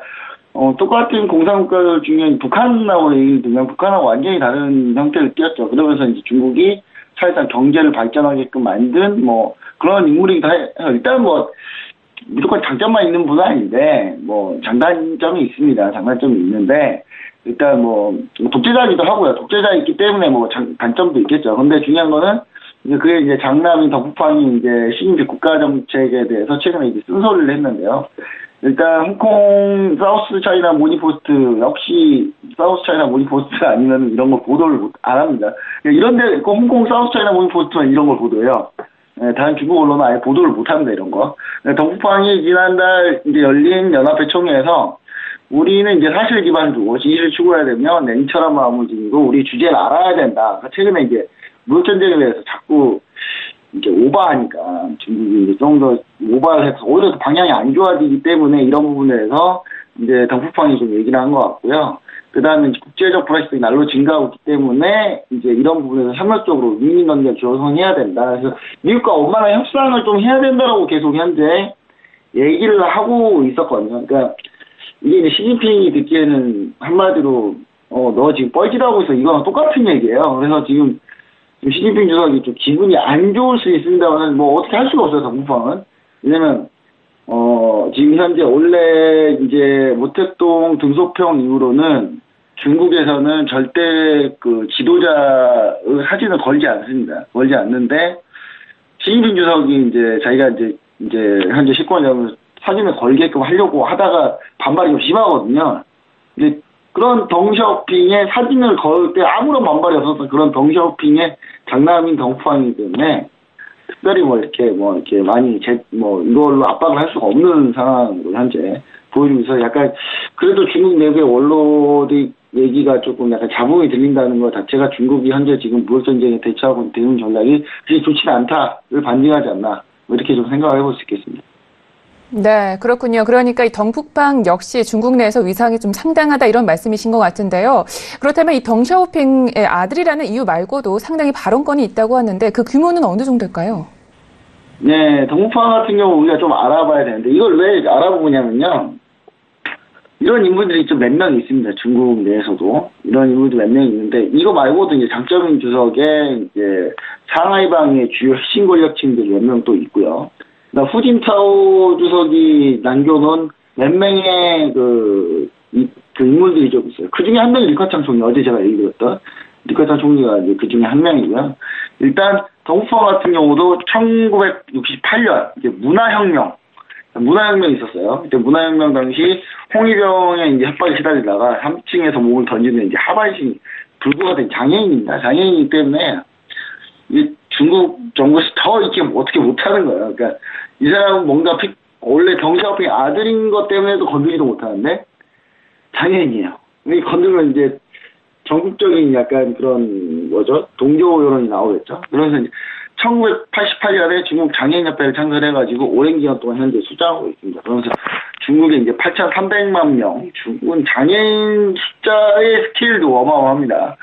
똑같은 공산국가들 중에 북한하고 예를 들면 북한하고 완전히 다른 형태를 띄었죠. 그러면서 이제 중국이 사실상 경제를 발전하게끔 만든 뭐 그런 인물이기도 해요. 일단 뭐 무조건 장점만 있는 분은 아닌데 뭐 장단점이 있습니다. 장단점이 있는데 일단 뭐 독재자이기도 하고요. 독재자이기 때문에 뭐 단점도 있겠죠. 근데 중요한 거는 이제 그게 이제 장남인 덕후팡이 이제 시진핑 국가 정책에 대해서 최근에 이제 쓴소리를 했는데요. 일단 홍콩 사우스 차이나 모닝포스트 역시 사우스 차이나 모닝포스트 아니면 이런 걸 보도를 안 합니다. 이런데 홍콩 사우스 차이나 모닝포스트만 이런 걸 보도해요. 다른 중국 언론은 아예 보도를 못 합니다, 이런 거. 덕후팡이 지난달 이제 열린 연합회 총회에서 우리는 이제 사실 기반주고 진실을 추구해야 되면 냉철한 마음을 지니고 우리 주제를 알아야 된다. 최근에 이제 무역전쟁에 대해서 자꾸 이렇게 오버하니까 중국이 이제 좀 더 오버를 해서 오히려 더 방향이 안 좋아지기 때문에 이런 부분에 대해서 이제 덕후팡이 좀 얘기를 한 것 같고요. 그 다음에 국제적 불확실성이 날로 증가하고 있기 때문에 이제 이런 부분에서 협력적으로 민민관계를 조성해야 된다. 그래서 미국과 원만한 협상을 좀 해야 된다라고 계속 현재 얘기를 하고 있었거든요. 그러니까 이게 이제 시진핑이 듣기에는 한마디로 너 지금 뻘짓하고 있어. 이거랑 똑같은 얘기예요. 그래서 지금 시진핑 주석이 좀 기분이 안 좋을 수 있습니다만 뭐 어떻게 할 수가 없어요. 덕후팡은. 왜냐면 지금 현재 원래 이제 모택동 등소평 이후로는 중국에서는 절대 그 지도자의 사진을 걸지 않습니다. 걸지 않는데 시진핑 주석이 이제 자기가 이제 현재 실권을 잡으면서 사진을 걸게끔 하려고 하다가 반발이 좀 심하거든요. 근데 그런 덩샤오핑의 사진을 걸 때 아무런 반발이 없었던 그런 덩샤오핑의 장남인 덕후팡이기 때문에 특별히 이렇게 많이 이걸로 압박을 할 수가 없는 상황으로 현재 보여주고 있어서 약간 그래도 중국 내부의 원로의 얘기가 조금 약간 자붕이 들린다는 것 자체가 중국이 현재 지금 무역전쟁에 대처하고 있는 전략이 그렇게 좋지는 않다를 반증하지 않나 이렇게 좀 생각을 해볼 수 있겠습니다. 네, 그렇군요. 그러니까 이 덩푸팡 역시 중국 내에서 위상이 좀 상당하다 이런 말씀이신 것 같은데요. 그렇다면 이 덩샤오핑의 아들이라는 이유 말고도 상당히 발언권이 있다고 하는데 그 규모는 어느 정도일까요? 네, 덩푸팡 같은 경우 우리가 좀 알아봐야 되는데 이걸 왜 알아보냐면요. 이런 인물들이 좀 몇 명 있습니다. 중국 내에서도 이런 인물들 몇 명 있는데 이거 말고도 이제 장점인 주석의 이제 상하이방의 주요 핵심 권력층들이 몇 명 또 있고요. 후진타오 주석이 남겨놓은 몇 명의 그 인물들이 좀 있어요. 그 중에 한 명이 리커창 총리, 어제 제가 얘기 드렸던 리커창 총리가 이제 그 중에 한 명이고요. 일단 덩푸팡 같은 경우도 1968년 이제 문화혁명이 있었어요. 그때 문화혁명 당시 홍위병에 이제 협박에 시달리다가 3층에서 몸을 던지는 이제 하반신 불구가 된 장애인입니다. 장애인이기 때문에 중국 정부에서 더 이렇게 어떻게 못하는 거예요. 그러니까 이 사람은 뭔가 원래 덩샤오핑 아들인 것 때문에도 건들지도 못하는데 장애인이에요. 건들면 이제 전국적인 약간 그런 동조 여론이 나오겠죠. 그래서 이제 1988년에 중국 장애인협회를 창설해가지고 오랜 기간 동안 현재 수장하고 있습니다. 그러면서 중국에 이제 8,300만 명, 중국은 장애인 숫자의 스케일도 어마어마합니다.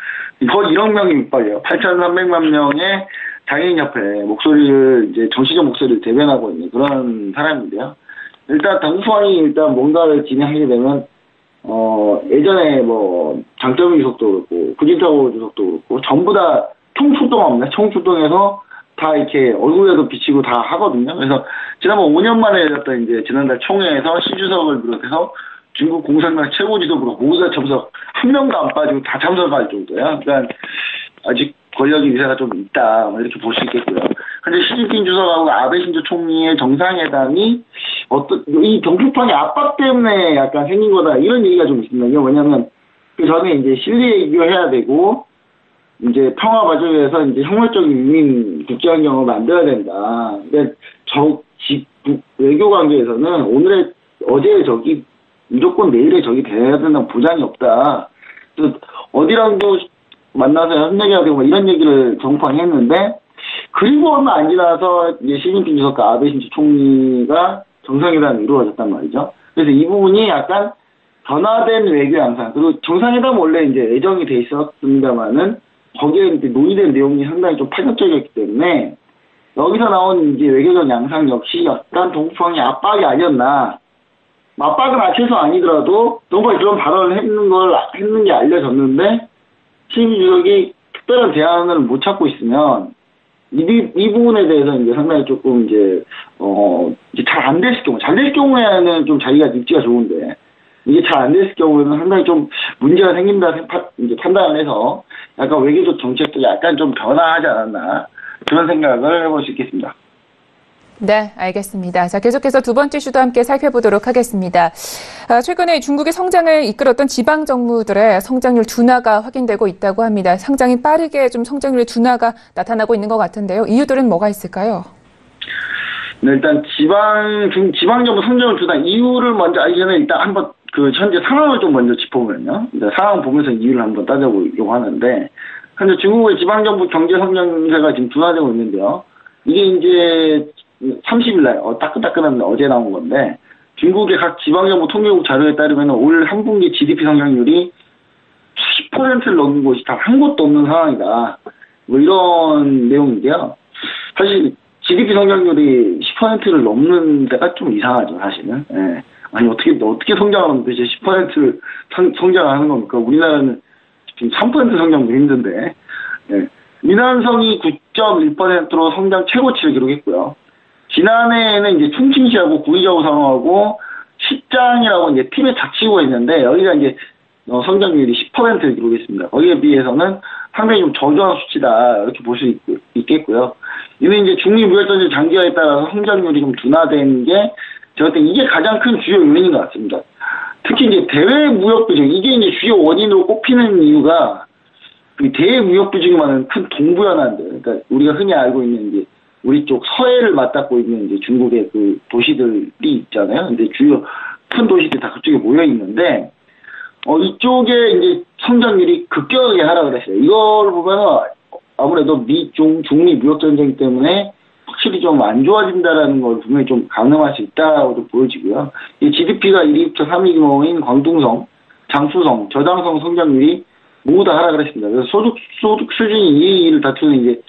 거의 1억 명이 밑발이에요. 8,300만 명의 장애인협회 목소리를 이제 정치적 목소리를 대변하고 있는 그런 사람인데요. 일단 덩푸팡이 일단 뭔가를 진행하게 되면 예전에 장점인 주석도 그렇고 후진타오 주석도 그렇고 전부 다 총출동합니다. 총출동해서 다 이렇게 얼굴에도 비치고 다 하거든요. 그래서 지난번 5년 만에 열렸던 이제 지난달 총회에서 시 주석을 비롯해서 중국 공산당 최고 지도부가 모두 다 참석, 한 명도 안 빠지고 다 참석할 정도야. 그러니까 아직 권력의 위세가 좀 있다 이렇게 볼 수 있겠고요. 근데 시진핑 주석하고 아베 신조 총리의 정상회담이 이 덩푸팡의 압박 때문에 약간 생긴 거다 이런 얘기가 좀 있습니다. 왜냐하면 그 전에 이제 실리 외교해야 되고 이제 평화 발전을 위해서 이제 혁명적인 유민 국제 환경을 만들어야 된다. 근데 외교 관계에서는 어제의 적이 무조건 내일의 적이 돼야 된다는 보장이 없다. 그래서 어디랑도 만나서 협력해야 되고 이런 얘기를 덩푸팡이 했는데 그리고 얼마 안 지나서 이제 시진핑 주석과 아베 신조 총리가 정상회담이 이루어졌단 말이죠. 그래서 이 부분이 약간 변화된 외교 양상 그리고 정상회담 원래 이제 예정이 돼 있었습니다만은 거기에 이제 논의된 내용이 상당히 좀 파격적이었기 때문에 여기서 나온 이제 외교적 양상 역시 약간 동북아의 압박이 아니었나. 압박은 최소 아니더라도 동북아에 그런 발언을 했는 게 알려졌는데 시진핑 주석이 특별한 대안을 못 찾고 있으면 이 부분에 대해서 이제 상당히 조금 이제 잘 안 됐을 경우, 잘 될 경우에는 좀 자기가 입지가 좋은데 이게 잘 안 됐을 경우에는 상당히 좀 문제가 생긴다 이제 판단을 해서 약간 외교적 정책도 약간 좀 변화하지 않았나 그런 생각을 해볼 수 있겠습니다. 네, 알겠습니다. 자, 계속해서 두 번째 이슈도 함께 살펴보도록 하겠습니다. 최근에 중국의 성장을 이끌었던 지방 정부들의 성장률 둔화가 확인되고 있다고 합니다. 상당히 빠르게 좀 성장률의 둔화가 나타나고 있는 것 같은데요. 이유들은 뭐가 있을까요? 네, 일단 지방 정부 성장률 둔화 이유를 먼저 알기 전에 일단 한번 현재 상황을 좀 먼저 짚어보면요. 상황 보면서 이유를 한번 따져보려고 하는데 현재 중국의 지방 정부 경제 성장세가 지금 둔화되고 있는데요. 이게 이제 30일 날, 따끈따끈합니다. 어제 나온 건데, 중국의 각 지방정부 통계국 자료에 따르면 올 한 분기 GDP 성장률이 10%를 넘는 곳이 단 한 곳도 없는 상황이다. 뭐 이런 내용인데요. 사실 GDP 성장률이 10%를 넘는 데가 좀 이상하죠, 사실은. 예. 아니, 어떻게 성장하면 도대체 10%를 성장하는 겁니까? 우리나라는 지금 3% 성장도 힘든데, 예. 민환성이 9.1%로 성장 최고치를 기록했고요. 지난해에는 이제 충칭시하고 구이저우상하고 시장이라고 이제 팀에 닥치고 있는데 여기가 이제 성장률이 10%를 기록했습니다. 거기에 비해서는 상당히 좀 저조한 수치다 이렇게 볼 수 있겠고요. 이는 이제 중미 무역전쟁 장기화에 따라서 성장률이 좀 둔화된 게 제가 볼 때 이게 가장 큰 주요 요인인 것 같습니다. 특히 이제 대외 무역 비중 이게 이제 주요 원인으로 꼽히는 이유가 대외 무역 비중이 많은 큰 동부연안들, 그러니까 우리가 흔히 알고 있는 이제 우리 쪽 서해를 맞닿고 있는 이제 중국의 그 도시들이 있잖아요. 근데 주요 큰 도시들이 다 그쪽에 모여 있는데, 이쪽에 이제 성장률이 급격하게 하락을 했어요. 이걸 보면은 아무래도 중미 무역전쟁 때문에 확실히 좀 안 좋아진다라는 걸 분명히 좀 가늠할 수 있다고도 보여지고요. 이 GDP가 1위부터 3위 규모인 광둥성, 장수성, 저장성 성장률이 모두 다 하락을 했습니다. 그래서 소득 수준이 2, 2위를 다투는 이제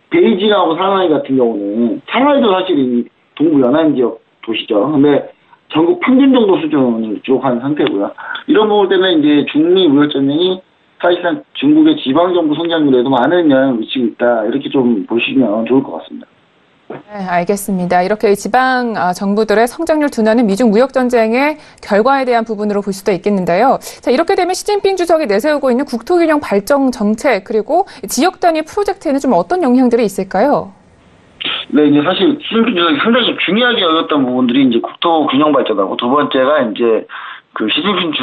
베이징하고 상하이 같은 경우는 상하이도 사실 동부 연안 지역 도시죠. 근데 전국 평균 정도 수준을 쭉 한 상태고요. 이런 부분 때문에 이제 중미 무역 전쟁이 사실상 중국의 지방 정부 성장률에도 많은 영향을 미치고 있다. 이렇게 좀 보시면 좋을 것 같습니다. 네, 알겠습니다. 이렇게 지방 정부들의 성장률 둔화는 미중 무역 전쟁의 결과에 대한 부분으로 볼 수도 있겠는데요. 자, 이렇게 되면 시진핑 주석이 내세우고 있는 국토균형 발전 정책 그리고 지역 단위 프로젝트에는 좀 어떤 영향들이 있을까요? 네, 이제 사실 시진핑 주석이 상당히 중요하게 여겼던 부분들이 이제 국토균형 발전하고 두 번째가 이제 그 시진핑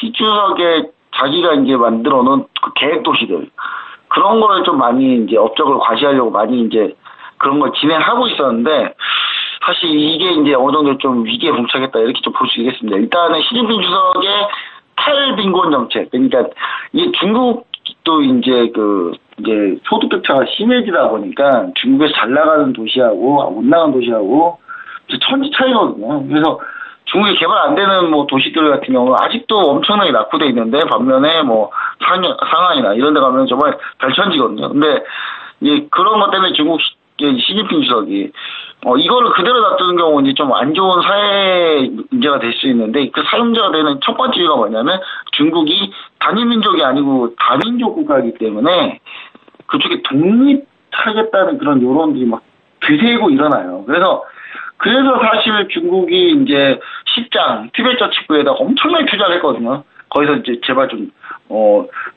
시주석의 자기가 이제 만들어 놓은 그 계획 도시들 그런 거를 좀 많이 이제 업적을 과시하려고 많이 이제 그런 걸 진행하고 있었는데, 사실 이게 이제 어느 정도 좀 위기에 봉착했다, 이렇게 좀 볼 수 있겠습니다. 일단은 시진핑 주석의 탈빈곤 정책, 그러니까 이 중국도 이제 이제 소득 격차가 심해지다 보니까 중국에서 잘 나가는 도시하고 못 나가는 도시하고 천지 차이거든요. 그래서 중국에 개발 안 되는 뭐 도시들 같은 경우는 아직도 엄청나게 낙후돼 있는데, 반면에 뭐 상하이나 이런 데 가면 정말 별천지거든요. 근데 이제 그런 것 때문에 중국 시진핑 주석이 이거를 그대로 놔두는 경우는 좀 안 좋은 사회 문제가 될 수 있는데, 그 사회 문제가 되는 첫 번째 이유가 뭐냐면 중국이 단일민족이 아니고 다민족 국가이기 때문에 그쪽에 독립하겠다는 그런 여론들이 막 드세고 일어나요. 그래서 사실 중국이 이제 식장, 티베트 자치구에다 엄청나게 투자를 했거든요. 거기서 이제 제발 좀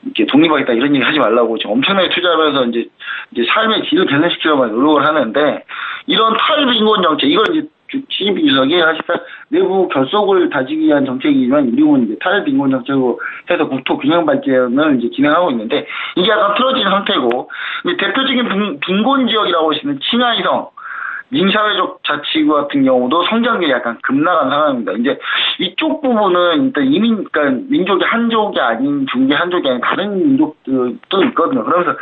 이렇게 독립하겠다 이런 얘기 하지 말라고 지금 엄청나게 투자하면서 이제 삶의 질을 개선시키려고 노력을 하는데, 이런 탈빈곤 정책, 이걸 이제 시진핑 주석이 사실상 내부 결속을 다지기 위한 정책이지만 우리는 이제 탈빈곤 정책으로 해서 국토 균형 발전을 이제 진행하고 있는데, 이게 약간 틀어진 상태고, 대표적인 빈곤 지역이라고 할 수 있는 칭하이성 민사회적 자치구 같은 경우도 성장률이 약간 급락한 상황입니다. 이제 이쪽 부분은 일단 그러니까 민족이 한족이 아닌 중국의 한족이 아닌 다른 민족들도 있거든요. 그러면서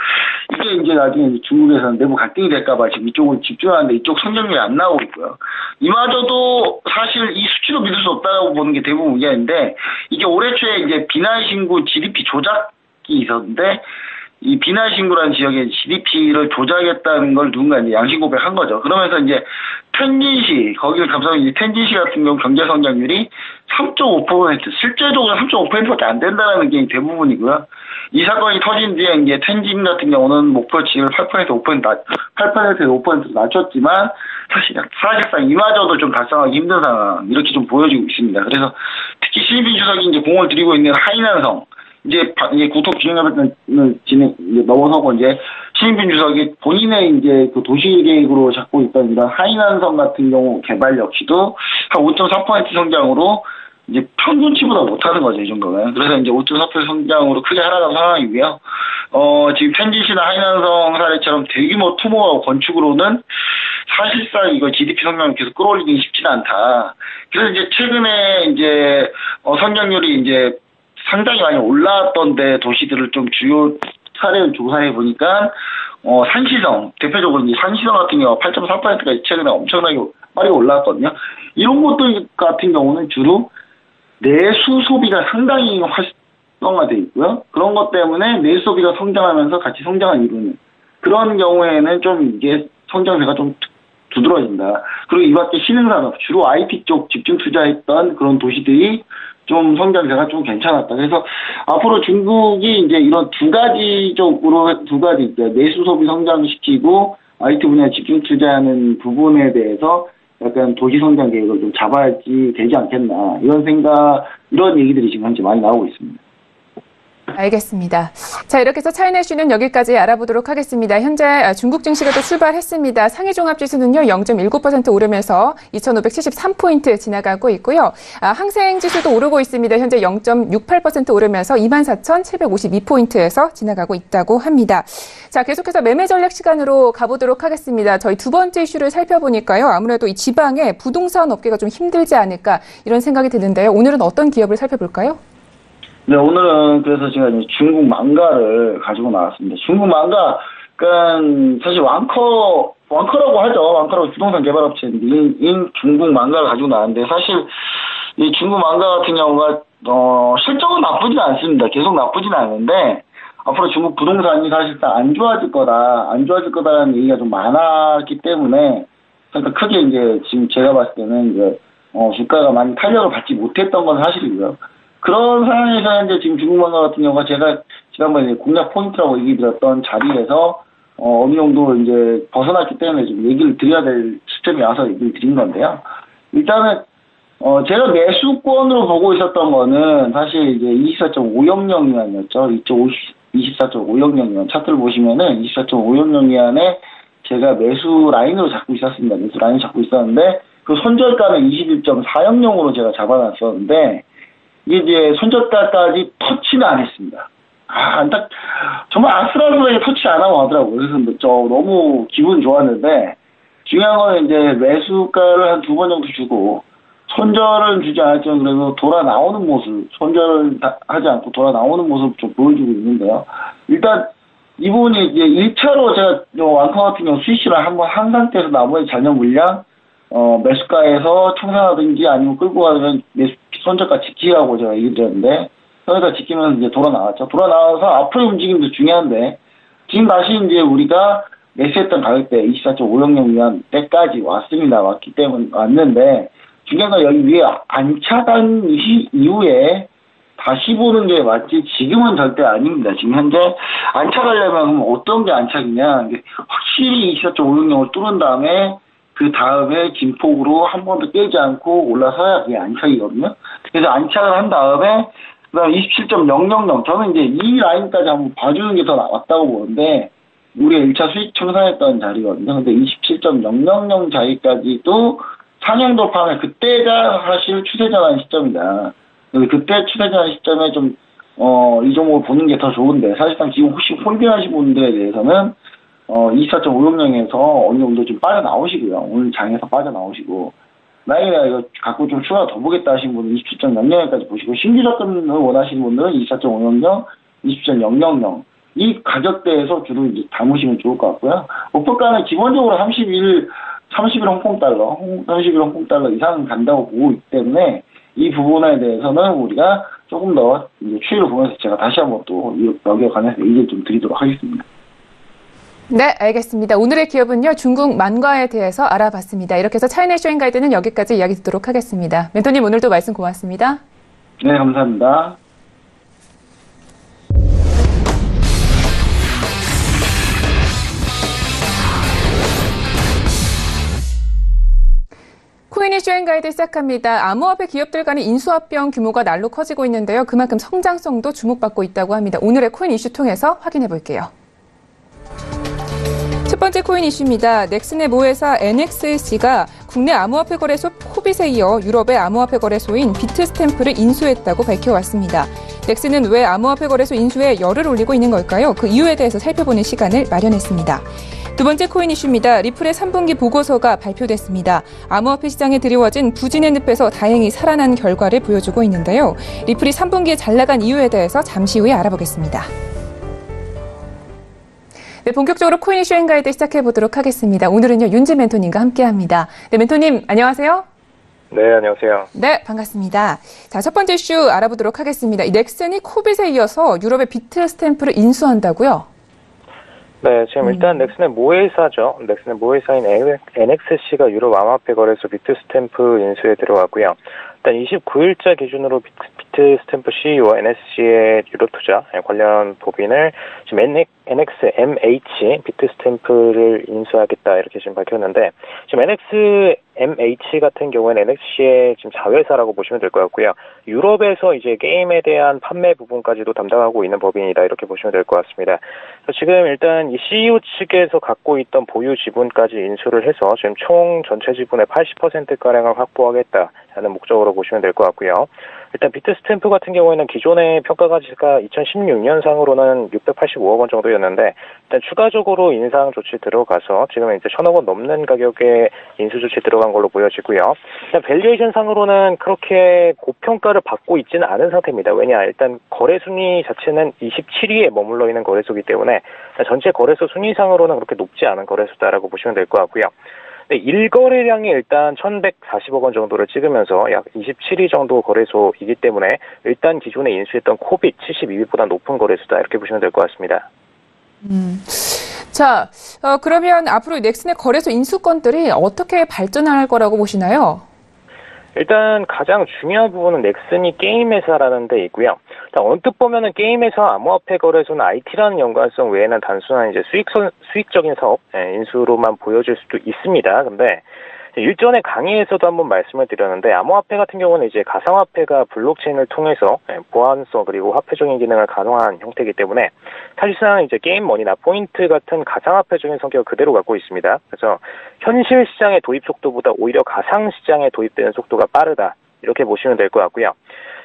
이게 이제 나중에 중국에서는 내부 갈등이 될까봐 지금 이쪽을 집중하는데 이쪽 성장률이 안 나오고 있고요. 이마저도 사실 이 수치로 믿을 수 없다고 보는 게 대부분 의견인데, 이게 올해 초에 이제 비난 신고 GDP 조작이 있었는데, 이 비난 신고라는 지역의 GDP를 조작했다는 걸 누군가 이제 양심 고백한 거죠. 그러면서 이제 텐진시, 거기를 감싸는 이제 텐진시 같은 경우 경제 성장률이 3.5%, 실제적으로 3.5%밖에 안 된다는 게 대부분이고요. 이 사건이 터진 뒤에 이제 텐진 같은 경우는 목표치를 8%, 8%에서 5% 낮췄지만 사실상 이마저도 좀 달성하기 힘든 상황, 이렇게 좀 보여지고 있습니다. 그래서 특히 시진핑 주석이 이제 공을 들이고 있는 하이난성, 이제 국토 균형을 넘어서고 이제 시진핑 주석이 본인의 이제 그 도시 계획으로 잡고 있던 이런 하이난성 같은 경우 개발 역시도 한 5.4% 성장으로 이제 평균치보다 못하는 거죠, 이 정도는. 그래서 이제 5.4% 성장으로 크게 하락한 상황이고요. 지금 텐진시나 하이난성 사례처럼 대규모 투모와 건축으로는 사실상 이거 GDP 성장을 계속 끌어올리기 쉽지는 않다. 그래서 이제 최근에 이제 성장률이 이제 상당히 많이 올라왔던데 도시들을 좀 주요 사례를 조사해 보니까 산시성 대표적으로 이제 산시성 같은 경우 8.4%까지 최근에 엄청나게 빠르게 올라왔거든요. 이런 것들 같은 경우는 주로 내수 소비가 상당히 활성화돼 있고요. 그런 것 때문에 내수 소비가 성장하면서 같이 성장을 이루는 그런 경우에는 좀 이게 성장세가 좀 두드러진다. 그리고 이 밖에 신흥산업 주로 IT 쪽 집중 투자했던 그런 도시들이 좀 성장세가 좀 괜찮았다. 그래서 앞으로 중국이 이제 이런 두 가지 내수 소비 성장시키고 IT 분야에 집중 투자하는 부분에 대해서 약간 도시 성장 계획을 좀 잡아야지 되지 않겠나 이런 얘기들이 지금 현재 많이 나오고 있습니다. 알겠습니다. 자, 이렇게 해서 차이나 이슈는 여기까지 알아보도록 하겠습니다. 현재 중국 증시가 또 출발했습니다. 상해 종합지수는요 0.19% 오르면서 2,573포인트 지나가고 있고요. 항생 지수도 오르고 있습니다. 현재 0.68% 오르면서 24,752포인트에서 지나가고 있다고 합니다. 자, 계속해서 매매 전략 시간으로 가보도록 하겠습니다. 저희 두 번째 이슈를 살펴보니까요. 아무래도 이 지방의 부동산 업계가 좀 힘들지 않을까 이런 생각이 드는데요. 오늘은 어떤 기업을 살펴볼까요? 네, 오늘은 그래서 제가 이제 중국 망가를 가지고 나왔습니다. 중국 망가, 그러니까 사실 왕커라고 하죠. 왕커라고 부동산 개발업체인데 중국 망가를 가지고 나왔는데 사실 이 중국 망가 같은 경우가 실적은 나쁘진 않습니다. 계속 나쁘진 않은데 앞으로 중국 부동산이 사실상 안 좋아질 거다라는 얘기가 좀 많았기 때문에 그러니까 크게 이제 지금 제가 봤을 때는 이제 주가가 많이 탄력을 받지 못했던 건 사실이고요. 그런 상황에서 이제 지금 중국망가 같은 경우가 제가 지난번에 공략 포인트라고 얘기 드렸던 자리에서 어느 정도 이제 벗어났기 때문에 좀 얘기를 드려야 될 시점이 와서 얘기를 드린 건데요. 일단은 제가 매수권으로 보고 있었던 거는 사실 이제 24.500위안이었죠. 24.500위안 차트를 보시면은 24.500위안에 제가 매수 라인으로 잡고 있었습니다. 매수 라인 잡고 있었는데 그 손절가는 21.400으로 제가 잡아놨었는데 이게 손절가까지 터치는 안 했습니다. 정말 아슬아슬하게 터치 안 하고 하더라고요. 그래서 너무 기분 좋았는데, 중요한 건 이제 매수가를 한 2번 정도 주고, 손절은 주지 않았지만 그래도 돌아 나오는 모습, 손절을 하지 않고 돌아 나오는 모습 좀 보여주고 있는데요. 일단, 이 부분이 이제 1차로 제가 왕커 같은 경우 스위치를 한번 한 상태에서 나머지 잔여 물량, 매수가에서 청산하든지 아니면 끌고 가면 손절가 지키라고 제가 얘기 드렸는데, 손절가 지키면서 이제 돌아 나왔죠. 돌아 나와서 앞으로의 움직임도 중요한데, 지금 다시 이제 우리가 매수했던 가격대 24.500위안 때까지 왔는데, 중요한 건 여기 위에 안착한 이후에 다시 보는 게 맞지, 지금은 절대 아닙니다. 지금 현재 안착하려면 어떤 게 안착이냐, 확실히 24.500을 뚫은 다음에 그 다음에 진폭으로 한 번도 깨지 않고 올라서야 그게 안착이거든요. 그래서 안착을 한 다음에 그다음 27.000 저는 이제 이 라인까지 한번 봐주는 게 더 낫다고 보는데 우리가 1차 수익 청산했던 자리거든요. 근데 27.000 자리까지도 상향 돌파하면 그때가 사실 추세 전환 시점이다. 그때 추세 전환 시점에 좀 이 종목을 보는 게 더 좋은데 사실상 지금 혹시 홀딩하신 분들에 대해서는 24.500에서 어느 정도 좀 빠져나오시고요. 오늘 장에서 빠져나오시고, 만약에 이거 갖고 좀 추가 더 보겠다 하시는 분은 27.00까지 보시고, 신규 접근을 원하시는 분들은 24.500, 27.000. 이 가격대에서 주로 이제 담으시면 좋을 것 같고요. 목표가는 기본적으로 31 홍콩달러 이상 간다고 보고 있기 때문에 이 부분에 대해서는 우리가 조금 더 이제 추이를 보면서 제가 다시 한번 또 여기에 관해서 얘기를 좀 드리도록 하겠습니다. 네, 알겠습니다. 오늘의 기업은요, 중국 만과에 대해서 알아봤습니다. 이렇게 해서 차이나 쇼잉 가이드는 여기까지 이야기 듣도록 하겠습니다. 멘토님, 오늘도 말씀 고맙습니다. 네, 감사합니다. 코인이 쇼잉 가이드 시작합니다. 암호화폐 기업들 간의 인수합병 규모가 날로 커지고 있는데요. 그만큼 성장성도 주목받고 있다고 합니다. 오늘의 코인 이슈 통해서 확인해 볼게요. 첫 번째 코인 이슈입니다. 넥슨의 모회사 NXS가 국내 암호화폐 거래소 코빗에 이어 유럽의 암호화폐 거래소인 비트스탬프를 인수했다고 밝혀왔습니다. 넥슨은 왜 암호화폐 거래소 인수에 열을 올리고 있는 걸까요? 그 이유에 대해서 살펴보는 시간을 마련했습니다. 두 번째 코인 이슈입니다. 리플의 3분기 보고서가 발표됐습니다. 암호화폐 시장에 드리워진 부진의 늪에서 다행히 살아난 결과를 보여주고 있는데요. 리플이 3분기에 잘 나간 이유에 대해서 잠시 후에 알아보겠습니다. 네, 본격적으로 코인 이슈 가이드 시작해 보도록 하겠습니다. 오늘은요, 윤지 멘토님과 함께합니다. 네, 멘토님 안녕하세요. 네, 안녕하세요. 네, 반갑습니다. 자, 첫 번째 이슈 알아보도록 하겠습니다. 이 넥슨이 코빗에 이어서 유럽의 비트스탬프를 인수한다고요? 네, 지금 일단 넥슨의 모회사죠. 넥슨의 모회사인 NXC가 유럽 암호화폐 거래소 비트스탬프 인수에 들어왔고요. 일단 29일자 기준으로 비트스탬프 CEO와 NSC의 유럽 투자 관련 법인을 지금 NXMH 비트스탬프를 인수하겠다 이렇게 지금 밝혔는데, 지금 NXMH 같은 경우에는 NXC의 지금 자회사라고 보시면 될 것 같고요. 유럽에서 이제 게임에 대한 판매 부분까지도 담당하고 있는 법인이다 이렇게 보시면 될 것 같습니다. 지금 일단 이 CEO 측에서 갖고 있던 보유 지분까지 인수를 해서 지금 총 전체 지분의 80%가량을 확보하겠다라는 목적으로 보시면 될 것 같고요. 일단 비트스탬프 같은 경우에는 기존의 평가 가치가 2016년상으로는 685억 원 정도였는데, 일단 추가적으로 인상 조치 들어가서 지금 이제 1,000억 원 넘는 가격에 인수 조치 들어간 걸로 보여지고요. 일단 밸류에이션 상으로는 그렇게 고평가를 받고 있지는 않은 상태입니다. 왜냐, 일단 거래 순위 자체는 27위에 머물러 있는 거래소이기 때문에 전체 거래소 순위상으로는 그렇게 높지 않은 거래소다라고 보시면 될 것 같고요. 네, 일거래량이 일단 1,140억 원 정도를 찍으면서 약 27위 정도 거래소이기 때문에 일단 기존에 인수했던 코빗 72위보다 높은 거래소다 이렇게 보시면 될 것 같습니다. 자, 그러면 앞으로 넥슨의 거래소 인수권들이 어떻게 발전할 거라고 보시나요? 일단 가장 중요한 부분은 넥슨이 게임 회사라는 데 있고요. 일단 언뜻 보면은 게임 회사, 암호화폐 거래소나 IT라는 연관성 외에는 단순한 이제 수익적인 사업 인수로만 보여질 수도 있습니다. 근데 일전에 강의에서도 한번 말씀을 드렸는데, 암호화폐 같은 경우는 이제 가상화폐가 블록체인을 통해서 보안성 그리고 화폐적인 기능을 가능한 형태이기 때문에 사실상 이제 게임머니나 포인트 같은 가상화폐적인 성격을 그대로 갖고 있습니다. 그래서 현실 시장의 도입 속도보다 오히려 가상 시장에 도입되는 속도가 빠르다 이렇게 보시면 될 것 같고요.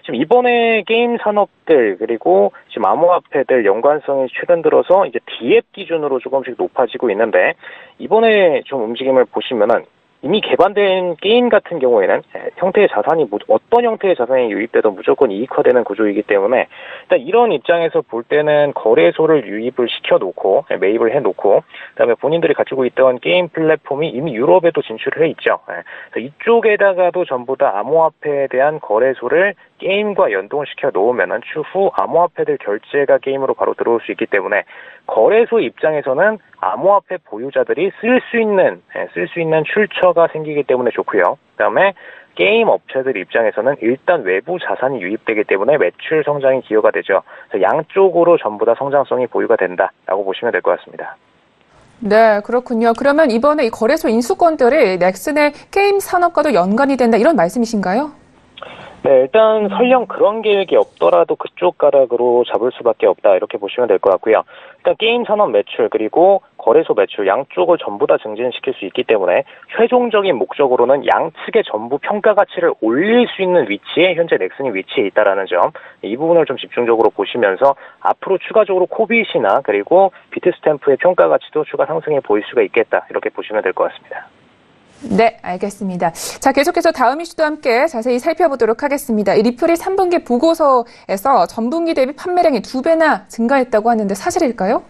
지금 이번에 게임 산업들 그리고 지금 암호화폐들 연관성이 최근 들어서 이제 D앱 기준으로 조금씩 높아지고 있는데, 이번에 좀 움직임을 보시면은 이미 개발된 게임 같은 경우에는 형태의 자산이 어떤 형태의 자산이 유입돼도 무조건 이익화되는 구조이기 때문에 일단 이런 입장에서 볼 때는 거래소를 유입을 시켜놓고 매입을 해놓고 그다음에 본인들이 가지고 있던 게임 플랫폼이 이미 유럽에도 진출을 해 있죠. 그래서 이쪽에다가도 전부 다 암호화폐에 대한 거래소를 게임과 연동을 시켜 놓으면은 추후 암호화폐들 결제가 게임으로 바로 들어올 수 있기 때문에 거래소 입장에서는 암호화폐 보유자들이 쓸 수 있는 출처가 생기기 때문에 좋고요. 그다음에 게임 업체들 입장에서는 일단 외부 자산이 유입되기 때문에 매출 성장이 기여가 되죠. 그래서 양쪽으로 전부 다 성장성이 보유가 된다라고 보시면 될 것 같습니다. 네, 그렇군요. 그러면 이번에 이 거래소 인수권들이 넥슨의 게임 산업과도 연관이 된다 이런 말씀이신가요? 네, 일단 설령 그런 계획이 없더라도 그쪽 가락으로 잡을 수밖에 없다 이렇게 보시면 될 것 같고요. 일단 게임 산업 매출 그리고 거래소 매출 양쪽을 전부 다 증진시킬 수 있기 때문에 최종적인 목적으로는 양측의 전부 평가 가치를 올릴 수 있는 위치에 현재 넥슨이 위치해 있다라는 점, 이 부분을 좀 집중적으로 보시면서 앞으로 추가적으로 코빗이나 그리고 비트스탬프의 평가 가치도 추가 상승해 보일 수가 있겠다 이렇게 보시면 될 것 같습니다. 네, 알겠습니다. 자, 계속해서 다음 이슈도 함께 자세히 살펴보도록 하겠습니다. 이 리플이 3분기 보고서에서 전분기 대비 판매량이 2배나 증가했다고 하는데 사실일까요?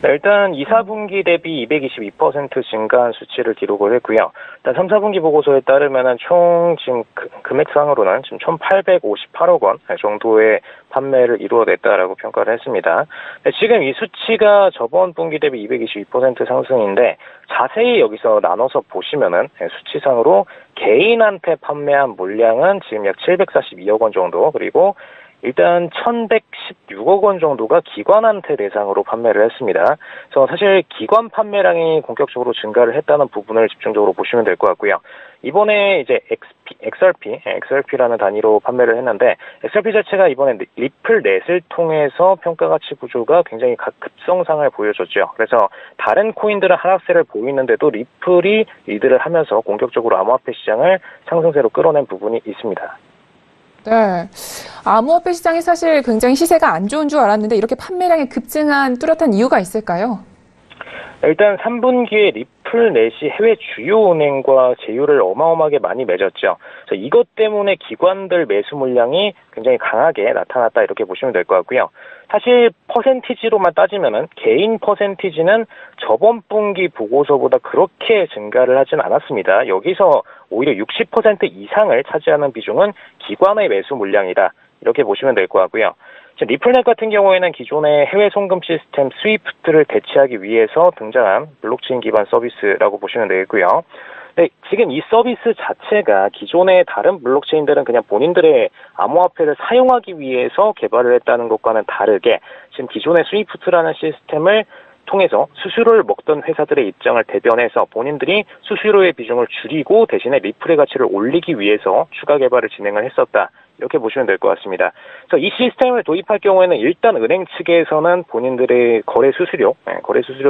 네, 일단 2, 4분기 대비 222% 증가한 수치를 기록을 했고요. 일단 3, 4분기 보고서에 따르면은 총 지금 금액상으로는 지금 1,858억 원 정도의 판매를 이루어냈다라고 평가를 했습니다. 네, 지금 이 수치가 저번 분기 대비 222% 상승인데 자세히 여기서 나눠서 보시면은 수치상으로 개인한테 판매한 물량은 지금 약 742억 원 정도, 그리고 일단 1,116억 원 정도가 기관한테 대상으로 판매를 했습니다. 그래서 사실 기관 판매량이 본격적으로 증가를 했다는 부분을 집중적으로 보시면 될 것 같고요. 이번에 이제 XRP라는 단위로 판매를 했는데, XRP 자체가 이번에 리플넷을 통해서 평가가치 구조가 굉장히 급성상을 보여줬죠. 그래서 다른 코인들은 하락세를 보이는데도 리플이 리드를 하면서 공격적으로 암호화폐 시장을 상승세로 끌어낸 부분이 있습니다. 네. 암호화폐 시장이 사실 굉장히 시세가 안 좋은 줄 알았는데 이렇게 판매량이 급증한 뚜렷한 이유가 있을까요? 일단 3분기에 리플넷이 해외 주요 은행과 제휴를 어마어마하게 많이 맺었죠. 그래서 이것 때문에 기관들 매수 물량이 굉장히 강하게 나타났다, 이렇게 보시면 될 것 같고요. 사실 퍼센티지로만 따지면은 개인 퍼센티지는 저번 분기 보고서보다 그렇게 증가를 하진 않았습니다. 여기서 오히려 60% 이상을 차지하는 비중은 기관의 매수 물량이다, 이렇게 보시면 될 것 같고요. 리플넷 같은 경우에는 기존의 해외 송금 시스템 스위프트를 대체하기 위해서 등장한 블록체인 기반 서비스라고 보시면 되겠고요. 네, 지금 이 서비스 자체가 기존의 다른 블록체인들은 그냥 본인들의 암호화폐를 사용하기 위해서 개발을 했다는 것과는 다르게 지금 기존의 스위프트라는 시스템을 통해서 수수료를 먹던 회사들의 입장을 대변해서 본인들이 수수료의 비중을 줄이고 대신에 리플의 가치를 올리기 위해서 추가 개발을 진행을 했었다, 이렇게 보시면 될 것 같습니다. 그래서 이 시스템을 도입할 경우에는 일단 은행 측에서는 본인들의 거래 수수료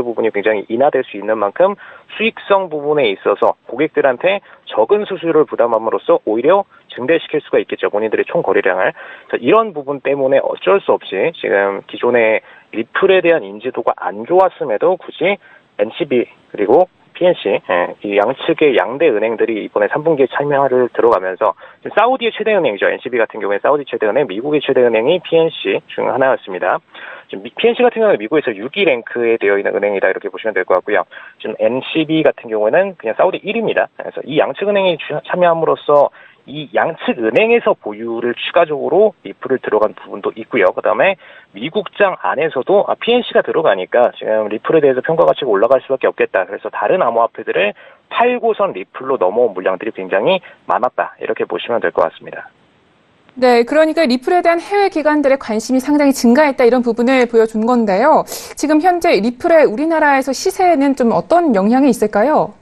부분이 굉장히 인하될 수 있는 만큼 수익성 부분에 있어서 고객들한테 적은 수수료를 부담함으로써 오히려 증대시킬 수가 있겠죠, 본인들의 총 거래량을. 그래서 이런 부분 때문에 어쩔 수 없이 지금 기존의 리플에 대한 인지도가 안 좋았음에도 굳이 NCB 그리고 PNC, 이 양측의 양대 은행들이 이번에 3분기에 참여를 들어가면서 사우디의 최대 은행이죠. NCB 같은 경우에 사우디 최대 은행, 미국의 최대 은행이 PNC 중 하나였습니다. 지금 PNC 같은 경우는 미국에서 6위 랭크에 되어 있는 은행이다, 이렇게 보시면 될 것 같고요. 지금 NCB 같은 경우에는 그냥 사우디 1위입니다. 그래서 이 양측 은행이 참여함으로써 이 양측 은행에서 보유를 추가적으로 리플을 들어간 부분도 있고요. 그다음에 미국장 안에서도 PNC가 들어가니까 지금 리플에 대해서 평가 가치가 올라갈 수밖에 없겠다. 그래서 다른 암호화폐들을 팔고선 리플로 넘어온 물량들이 굉장히 많았다, 이렇게 보시면 될 것 같습니다. 네, 그러니까 리플에 대한 해외 기관들의 관심이 상당히 증가했다, 이런 부분을 보여준 건데요. 지금 현재 리플의 우리나라에서 시세에는 좀 어떤 영향이 있을까요?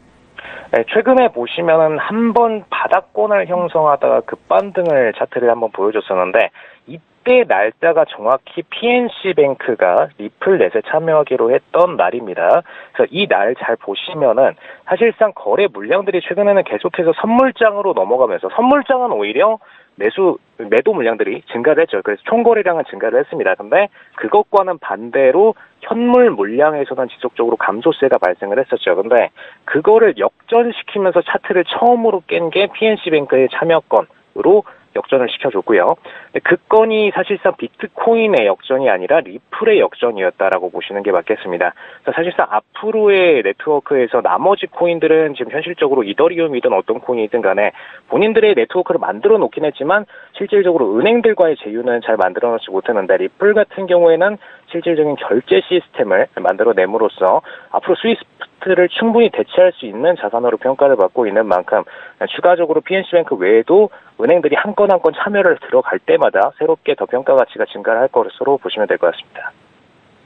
네, 최근에 보시면은 한번 바닥권을 형성하다가 급반등을 차트를 한번 보여줬었는데, 이때 날짜가 정확히 PNC뱅크가 리플넷에 참여하기로 했던 날입니다. 그래서 이 날 잘 보시면은 사실상 거래 물량들이 최근에는 계속해서 선물장으로 넘어가면서, 선물장은 오히려 매도 물량들이 증가를 했죠. 그래서 총거래량은 증가를 했습니다. 근데 그것과는 반대로 현물 물량에서는 지속적으로 감소세가 발생을 했었죠. 근데 그거를 역전시키면서 차트를 처음으로 깬 게 PNC뱅크의 참여건으로 역전을 시켜줬고요. 그 건이 사실상 비트코인의 역전이 아니라 리플의 역전이었다라고 보시는 게 맞겠습니다. 사실상 앞으로의 네트워크에서 나머지 코인들은 지금 현실적으로 이더리움이든 어떤 코인이든 간에 본인들의 네트워크를 만들어 놓긴 했지만 실질적으로 은행들과의 제휴는 잘 만들어 놓지 못했는데, 리플 같은 경우에는 실질적인 결제 시스템을 만들어냄으로써 앞으로 스위프트를 충분히 대체할 수 있는 자산으로 평가를 받고 있는 만큼 추가적으로 PNC뱅크 외에도 은행들이 한 건 한 건 참여를 들어갈 때마다 새롭게 더 평가 가치가 증가를 할 것으로 보시면 될 것 같습니다.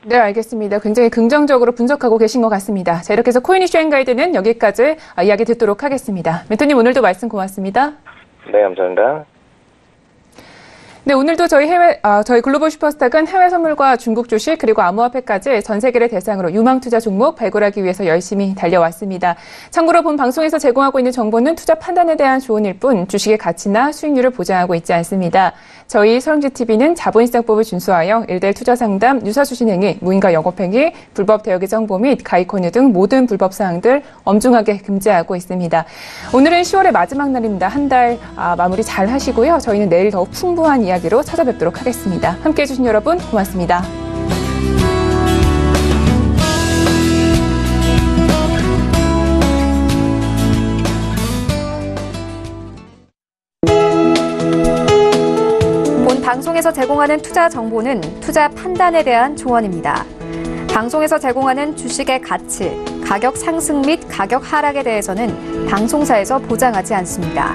네, 알겠습니다. 굉장히 긍정적으로 분석하고 계신 것 같습니다. 자, 이렇게 해서 코인 이슈 앤 가이드는 여기까지 이야기 듣도록 하겠습니다. 멘토님, 오늘도 말씀 고맙습니다. 네, 감사합니다. 네, 오늘도 저희 글로벌 슈퍼스탁은 해외 선물과 중국 주식 그리고 암호화폐까지 전 세계를 대상으로 유망 투자 종목 발굴하기 위해서 열심히 달려왔습니다. 참고로 본 방송에서 제공하고 있는 정보는 투자 판단에 대한 조언일 뿐 주식의 가치나 수익률을 보장하고 있지 않습니다. 저희 서영지TV는 자본시장법을 준수하여 일대일 투자상담, 유사수신행위, 무인가 영업행위, 불법 대여기 정보 및 가입권유 등 모든 불법 사항들 엄중하게 금지하고 있습니다. 오늘은 10월의 마지막 날입니다. 한 달 마무리 잘 하시고요. 저희는 내일 더욱 풍부한 이야기로 찾아뵙도록 하겠습니다. 함께해 주신 여러분 고맙습니다. 방송에서 제공하는 투자 정보는 투자 판단에 대한 조언입니다. 방송에서 제공하는 주식의 가치, 가격 상승 및 가격 하락에 대해서는 방송사에서 보장하지 않습니다.